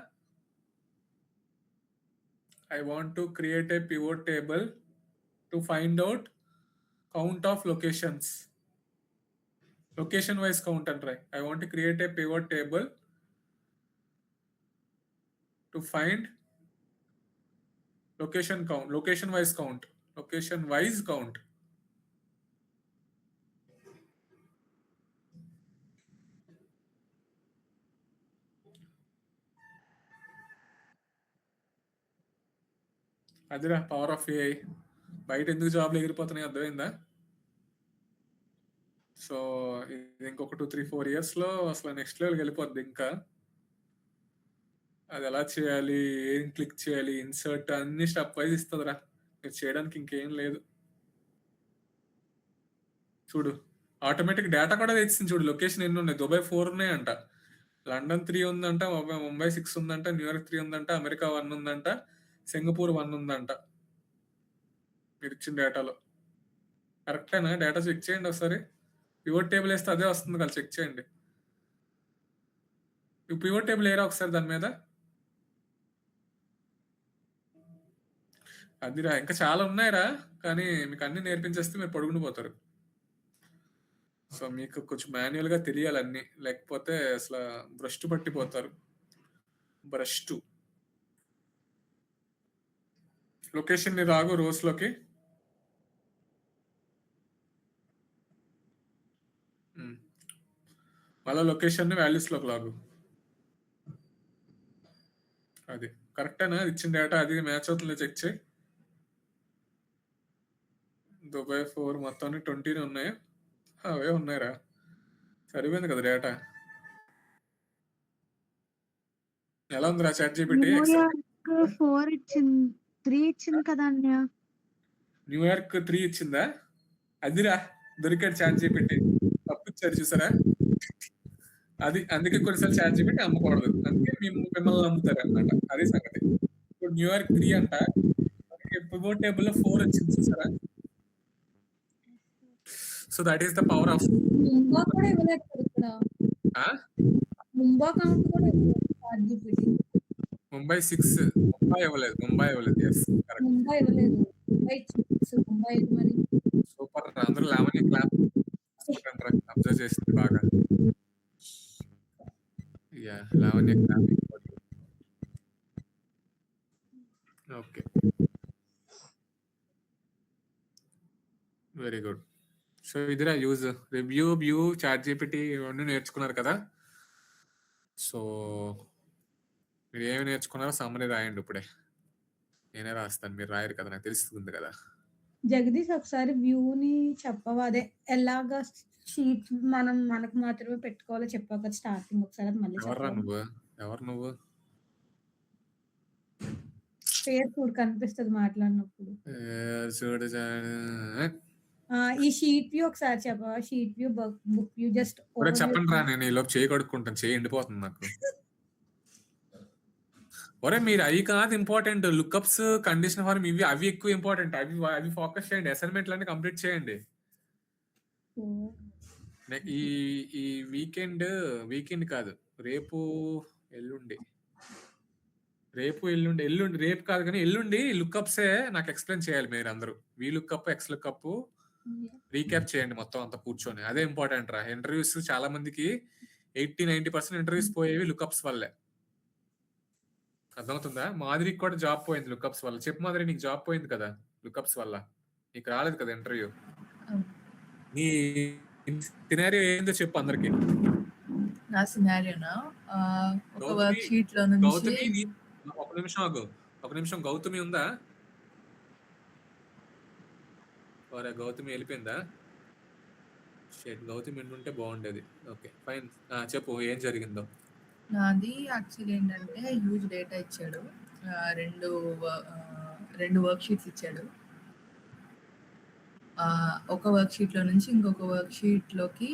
I want to create a pivot table to find out count of locations. Location wise count and right. I want to create a pivot table to find location count, location wise count, location wise count. అదిరా power of AI. బయట ఎందుకు జాబ్లు ఎగిరిపోతున్నాయి అర్థమైందా? So ఇది ఇంకొక 2-3-4 ఇయర్స్లో అసలు next లెవెల్కి వెళ్ళిపోద్ది. ఇంకా అది ఎలా చేయాలి, ఏం క్లిక్ చేయాలి, ఇన్సర్ట్ అన్ని స్టెప్ వైజ్ ఇస్తుందిరా. మీరు చేయడానికి ఇంకేం లేదు. చూడు ఆటోమేటిక్ డేటా కూడా తెచ్చింది. చూడు లొకేషన్ ఎన్ని ఉన్నాయి. దుబాయ్ 4 ఉన్నాయంట, లండన్ 3 ఉందంట, ముంబై 6 ఉందంట, న్యూయార్క్ 3 ఉందంట, అమెరికా 1 ఉందంట, సింగపూర్ 1 ఉందంట. మీరు ఇచ్చిన డేటాలో కరెక్టేనా? డేటా చెక్ చేయండి ఒకసారి. పివోట్ టేబుల్ వేస్తే అదే వస్తుంది కదా, చెక్ చేయండి. పివోట్ టేబుల్ ఏరా ఒకసారి దాని మీద. అదిరా ఇంకా చాలా ఉన్నాయిరా, కానీ మీకు అన్ని నేర్పించేస్తే మీరు పడుకుని. సో మీకు కొంచెం మాన్యువల్గా తెలియాలి అన్ని, లేకపోతే అసలు భ్రష్టు పట్టిపోతారు. భ్రష్టు. లొకేషన్ ని రాగు రోస్లోకి. మళ్ళీ లొకేషన్ ని వాల్యూస్లోకి లాగు. అది కరెక్టేనా? ఇచ్చిన డేటా అది మ్యాచ్ అవుతుందో చెక్ చేయి. దుబాయ్ 4 మొత్తాన్ని 20 ఉన్నాయి. అవే ఉన్నాయిరా, సరిపోయింది కదా డేటా. ఎలా ఉందిరా చాట్‌జీపీటీ? న్యూయార్క్ 4 ఇచ్చింది, 3 ఇచ్చింది కదా అన్నయ్య. న్యూయార్క్ 3 ఇచ్చిందా? అదిరా దొరికాడు చాట్‌జీపీటీ. తప్పిచ్చారు చూసారా? అది అందుకే కొన్నిసార్లు చాట్‌జీపీటీ అమ్మకూడదు. అందుకే మిమ్మల్ని నమ్ముతారు అనమాట. అదే సంగతి. ఇప్పుడు న్యూయార్క్ 3 అంట, పివోట్ టేబుల్ లో 4 వచ్చింది చూసారా? So that is the power of. Mumba కూడా ఇవ్వలేదు ఇక్కడ. ముంబా కౌంట్ కూడా ఇవ్వలేదు చాట్‌జీపీటీ. ముంబై 6, ముంబై ఇవ్వలేదు. Yes correct. ముంబై ఇవ్వలేదు, ముంబై ఇది మరి. సూపర్, అందరూ లావణ్య క్లాప్ అబ్జర్వ్ చేసింది బాగా. Yeah Lavanya clap. Okay very good. So ఇదిరా యూజ్, రివ్యూ, వ్యూ, చాట్‌జీపీటీ ఇవన్నీ నేర్చుకున్నారు కదా. సో మీరు ఏమి నేర్చుకున్నారో సమ్మరీ రాయండి. ఇప్పుడే నేనే రాస్తాను, మీరు రాయరు కదా, నాకు తెలుస్తుంది కదా. జగదీష్ ఒకసారి వ్యూని చెప్పవా? అదే ఎలాగా షీట్ మనకు మాత్రమే పెట్టుకోవాలో చెప్పావు కదా స్టార్టింగ్. ఒకసారి అది మళ్ళీ ఎవర్రా చెప్పవా? నువ్వు పేరు చూడు కనిపిస్తుంది మాట్లాడినప్పుడు. చూడు ఈ షీట్ వ్యూ ఒకసారి చెప్పవా? Sheet view, book view, just చెప్పండి రా. నేను ఈలోపు చేయి కడుక్కుంటాను, చేయి ఎండిపోతుంది నాకు. ఒరే మీరు అవి కాదు ఇంపార్టెంట్, లుక్అప్స్, కండిషన్ ఫార్మ్ ఇవి అవి ఎక్కువ ఇంపార్టెంట్. అవి ఫోకస్ చేయండి. అసైన్మెంట్లు అన్ని కంప్లీట్ చేయండి. ఈ వీకెండ్ కాదు, రేపు ఎల్లుండి రేపు కాదు కానీ ఎల్లుండి లుక్అప్సే నాకు ఎక్స్ప్లెయిన్ చేయాలి మీరు అందరూ. వి లుక్అప్, ఎక్స్ లుక్అప్ రీక్యాప్ చేయండి మొత్తం అంతా కూర్చొని. అదే ఇంపార్టెంట్ రా. ఇంటర్వ్యూస్ చాలా మందికి 80-90% ఇంటర్వ్యూస్ పోయేవి లుక్అప్స్ వల్లే. అర్థమవుతుందా? మాదిరికి కూడా జాబ్ పోయింది లుక్అప్స్ వల్ల. చెప్పు మాదిరి, నీకు జాబ్ పోయింది కదా లుక్అప్స్ వల్ల, నీకు రాలేదు కదా ఇంటర్వ్యూ. నీ సినారియో ఏందో చెప్పు అందరికి. నా సినారియోనా? ఒక వర్క్ షీట్ లో నుంచి గౌతమి, ఒక నిమిషం గౌతమి ఉందా? ఓరే గౌతమి వెళ్ళిపోయిందా? షేట్ గౌతమి ఉంటే బాగుండేది. Okay fine. చెప్పు ఏం జరిగిందో. నాది యాక్చువల్లీ ఏంటంటే హ్యూజ్ డేటా ఇచ్చాడు. రెండు వర్క్ షీట్స్ ఇచ్చాడు. ఒక వర్క్ షీట్‌లో నుంచి ఇంకొక వర్క్ షీట్‌లోకి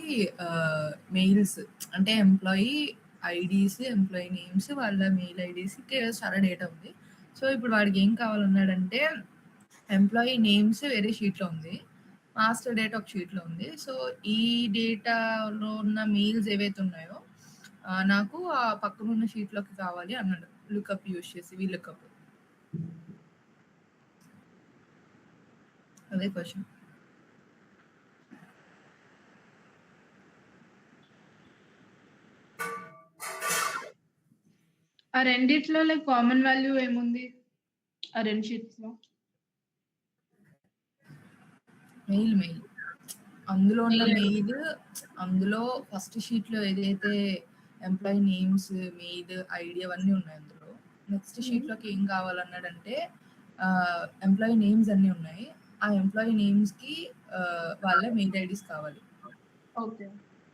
మెయిల్స్ అంటే ఎంప్లాయీ ఐడీస్, ఎంప్లాయీ నేమ్స్, వాళ్ళ మెయిల్ ఐడీస్‌కి చాలా డేటా ఉంది. సో, ఇప్పుడు వాడికి ఏం కావాలన్నాడంటే ఎంప్లాయీ నేమ్స్ వేరే షీట్‌లో ఉంది. మాస్టర్ డేటా ఒక షీట్‌లో ఉంది. సో, ఈ డేటాలో ఉన్న మెయిల్స్ ఏవైతే ఉన్నాయో నాకు ఆ పక్కన ఉన్న షీట్‌లోకి కావాలి అన్నాడు. లుకప్ యూజ్ చేసి వీలుకప్. అదే క్వెషన్. ఆ రెండిట్లో లైక్ కామన్ వాల్యూ ఏముంది ఆ రెండు షీట్స్ లో? మెయిల్ అందులో ఉన్న మెయిల్, అందులో ఫస్ట్ షీట్‌లో ఏదైతే ఎంప్లాయీ నేమ్స్, మెయిల్, ఐడీ అవన్నీ ఉన్నాయి అందులో. నెక్స్ట్ షీట్‌లోకి ఏం కావాలన్నాడంటే ఎంప్లాయీ నేమ్స్ అన్నీ ఉన్నాయి. ఆ ఎంప్లాయీ నేమ్స్‌కి వాళ్ళ మెయిల్ ఐడీస్ కావాలి. ఓకే.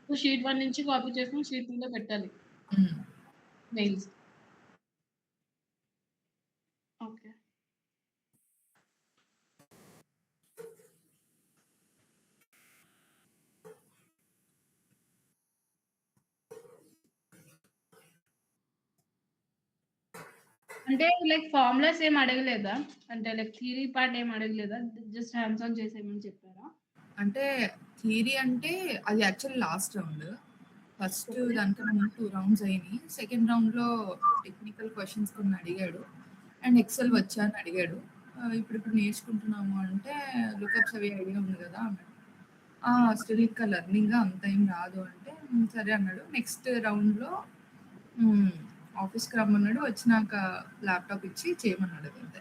సో షీట్ 1 నుంచి కాపీ చేసుకొని షీట్ 2 లో పెట్టాలి మెయిల్స్. ఓకే. అంటే లైక్ ఫార్ములాస్ ఏం అడగలేదా? అంటే లైక్ థియరీ పార్ట్ ఏం అడగలేదా? జస్ట్ హ్యాండ్స్ ఆన్ చేసేయమని చెప్పారా? అంటే థియరీ అంటే అది యాక్చువల్లీ లాస్ట్ రౌండ్. ఫస్ట్ దానికన్నా ముందు 2 రౌండ్స్ అయినాయి. సెకండ్ రౌండ్‌లో టెక్నికల్ క్వెషన్స్ కొన్ని అడిగాడు. అండ్ ఎక్సెల్ వచ్చా అని అడిగాడు. ఇప్పుడు నేర్చుకుంటున్నాము అంటే లుకప్స్ అవి ఐడియా ఉంది కదా అన్నాడు. స్టిల్ ఇంకా లెర్నింగ్ అంత ఏం రాదు అంటే సరే అన్నాడు. నెక్స్ట్ రౌండ్‌లో ఆఫీస్‌కి రమ్మన్నాడు. వచ్చినాక ల్యాప్‌టాప్ ఇచ్చి చేయమన్నాడు అంతే.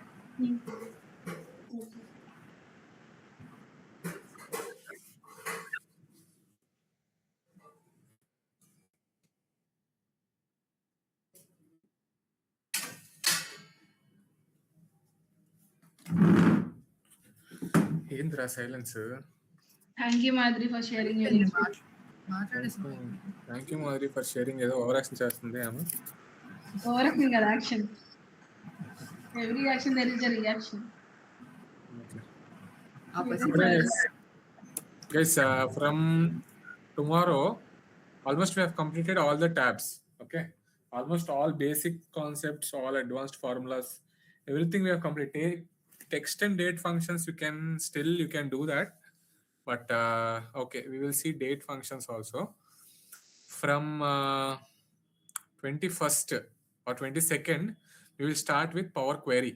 ఏంద్రా silence? Thank you Madhuri for sharing your thank you Madhuri for sharing. ఏదో ఓవర్ యాక్షన్ చేస్తుంది ఆమె. ఓవర్ యాక్షన్ కదా action. Every action there is a reaction. Guys, from tomorrow almost we have completed all the tabs. Okay, almost all basic concepts, all advanced formulas, everything we have completed. Text and date functions you can do that, but okay, we will see date functions also from 21st or 22nd. We will start with Power Query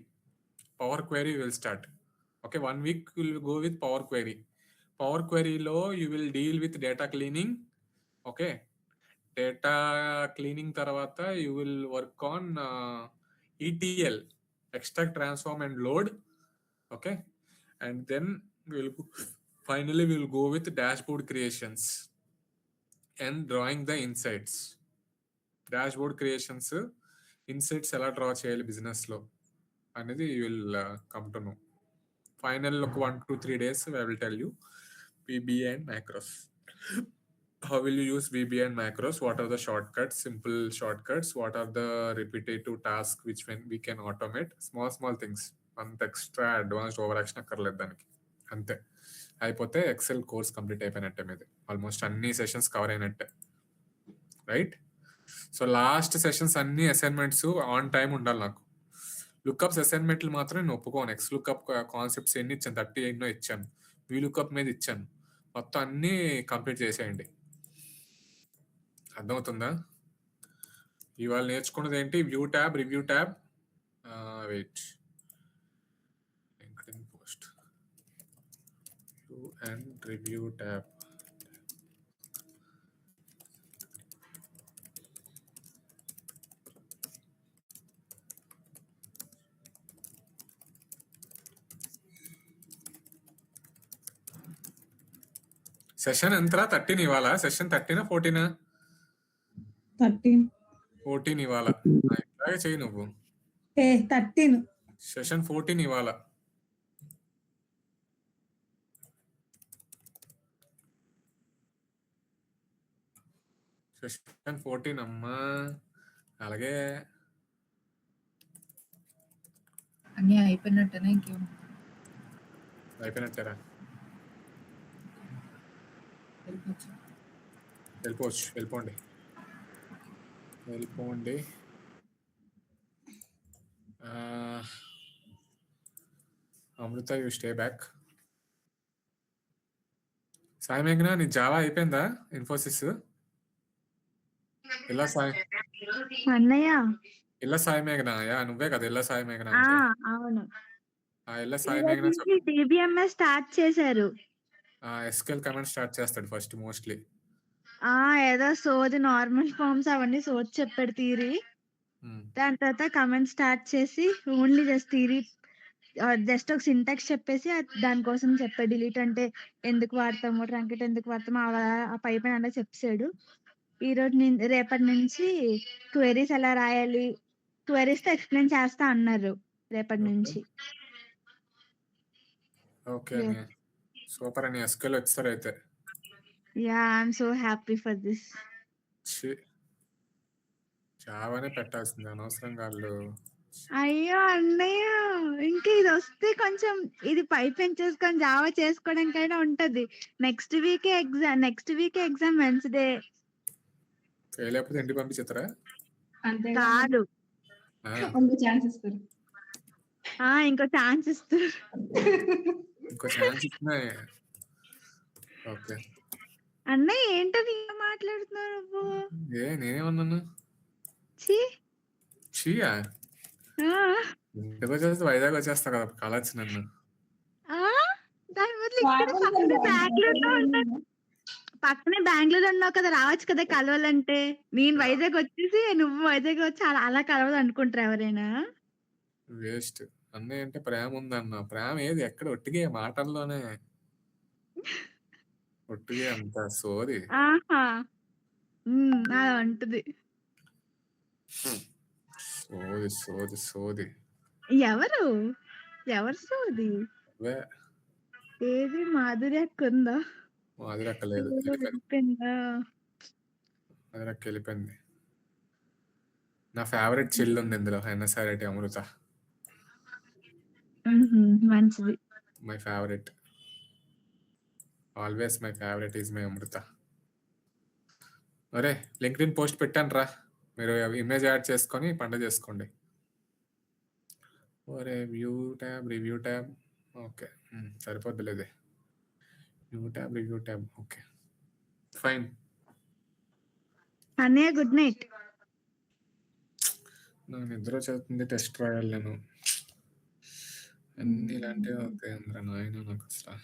we will start. Okay, 1 week we will go with Power Query lo you will deal with data cleaning. Okay, data cleaning tarvata you will work on ETL, extract, transform and load. Okay, and then finally we will go with dashboard creations and drawing the insights. Dashboard creations, insights ela draw cheyali business lo anedi you will come to know. Final 1 to 3 days I will tell you VBA and macros. How will you use VBA and macros? What are the shortcuts, simple shortcuts? What are the repetitive tasks which we can automate? Small things. అంత extra advanced over action అక్కర్లేదు దానికి. అంతే అయిపోతే XL course complete అయిపోయినట్టే మీది. Almost అన్ని sessions cover అయినట్టే, right? So last sessions అన్ని అసైన్మెంట్స్ ఆన్ టైం ఉండాలి నాకు. లుకప్స్ అసైన్మెంట్లు మాత్రం నేను ఒప్పుకోను. ఎక్స్ లుకప్ కాన్సెప్ట్స్ ఎన్ని ఇచ్చాను, 30 ఎన్నో ఇచ్చాను. వీ లుకప్ మీద ఇచ్చాను. మొత్తం అన్ని కంప్లీట్ చేసేయండి. అర్థమవుతుందా? ఇవాళ నేర్చుకున్నది ఏంటి? View tab, review tab, wait, LinkedIn post, view and review tab. Session ఎంతరా? 13 ఇవాళ. సెషన్ 13 14? 14 ఇవాళ. ఇట్లాగే చెయ్యి నువ్వు. 13 సెషన్ 14 ఇవాళ. సెషన్ 14 అమ్మా. అలాగే అన్నీ అయిపోయినట్టేనా ఇంకేం అయిపోయినట్టేరా. వెళ్ళిపోవచ్చు. వెళ్ళిపోండి. అమృత యూ స్టే బ్యాక్. సాయి మేఘన నీ జావా అయిపోయిందా? ఇన్ఫోసిస్ ఇలా సాయి మేఘన నువ్వే కదా ఇలా సాయి మేఘన అంటే. అవును. ఇలా సాయి మేఘన టీబీఎంఎస్ స్టార్ట్ చేశారు. ఎస్క్యూఎల్ కమాండ్ స్టార్ట్ చేస్తాడు ఫస్ట్ మోస్ట్లీ. ఏదో సోది నార్మల్ ఫార్మ్స్ అవన్నీ సోది చెప్పాడు థియరీ. దాని తర్వాత కమెంట్ స్టార్ట్ చేసి ఓన్లీ జస్ట్ థియరీ జస్ట్ ఒక సింటాక్స్ చెప్పేసి దానికోసం చెప్పాడు. డిలీట్ అంటే ఎందుకు వాడతాము, ట్రంకెట్ ఎందుకు వాడతాము ఆ పైన అలా చెప్పాడు. రేపటి నుంచి క్వెరీస్ ఎలా రాయాలి, క్వెరీస్ తో ఎక్స్ప్లెయిన్ చేస్తా అన్నారు రేపటి నుంచి. ఓకే సూపర్ అని ఎస్క్యూఎల్ వచ్చారు అయితే. I'm so happy for this. జావానే పెట్టాల్సింది అనవసరం వాళ్ళు. అయ్యో అన్నయ్య, ఇంకా ఇది వస్తే కొంచెం ఇది పైప్ చేసుకొని జావా చేసుకోవడానికైనా ఉంటది. Next week exam Wednesday. Fail అయిపోతే ఇంటికి పంపించేస్తారా? అంతే కాదు, ఇంకో ఛాన్స్ ఇస్తారు. ఇంకో ఛాన్స్ ఇస్తారు. ఇంకో ఛాన్స్ ఇచ్చినా ఓకే. అన్నయ్య ఏంటది ఇంకా మాట్లాడుతున్నావు నువ్వు? నేనేమన్నాను? చీయా ఇంటికి వచ్చేస్తే వైజాగ్ వచ్చేస్తా కదా కలవచ్చు నన్ను. దాని బదులు పక్కనే బెంగళూరు ఉన్నావు కదా, రావచ్చు కదా కలవాలంటే. నేను వైజాగ్ వచ్చేసి నువ్వు వైజాగ్ వచ్చి అలా కలవదు అనుకుంటారు ఎవరైనా. వేస్ట్. అన్నయ్య అంటే ప్రేమ ఉందన్న. ప్రేమ ఏది ఎక్కడ? ఒట్టిగే మాటల్లోనే. ఒట్టిగే అంత సోది. అలా ఉంటది. సోది. ఎవరు సోది? ఏది మాధురి అక్క ఉందా? మాధురి అక్క లేదు, వెళ్ళిపోయింది. నా ఫేవరెట్ చెల్లి ఉంది ఇందులో, ఎన్ఎస్ఆర్ఐటి అమృత. మంచిది. My favourite, always my favourite is my Amrutha. అరే లింక్డ్ఇన్ పోస్ట్ పెట్టాను రా, మీరు ఇమేజ్ యాడ్ చేసుకొని పండుగ చేసుకోండి. ఒరే రివ్యూ ట్యాబ్ ఓకే సరిపోద్దులేదే. Review tab okay fine. అన్నయ్య గుడ్ నైట్. నాకు నిద్ర వచ్చేస్తుంది, టెస్ట్ రాయాలి నేను. అన్ని ఇలాంటివి అవుతాయి అందరూ నాయన నాకు అసలు.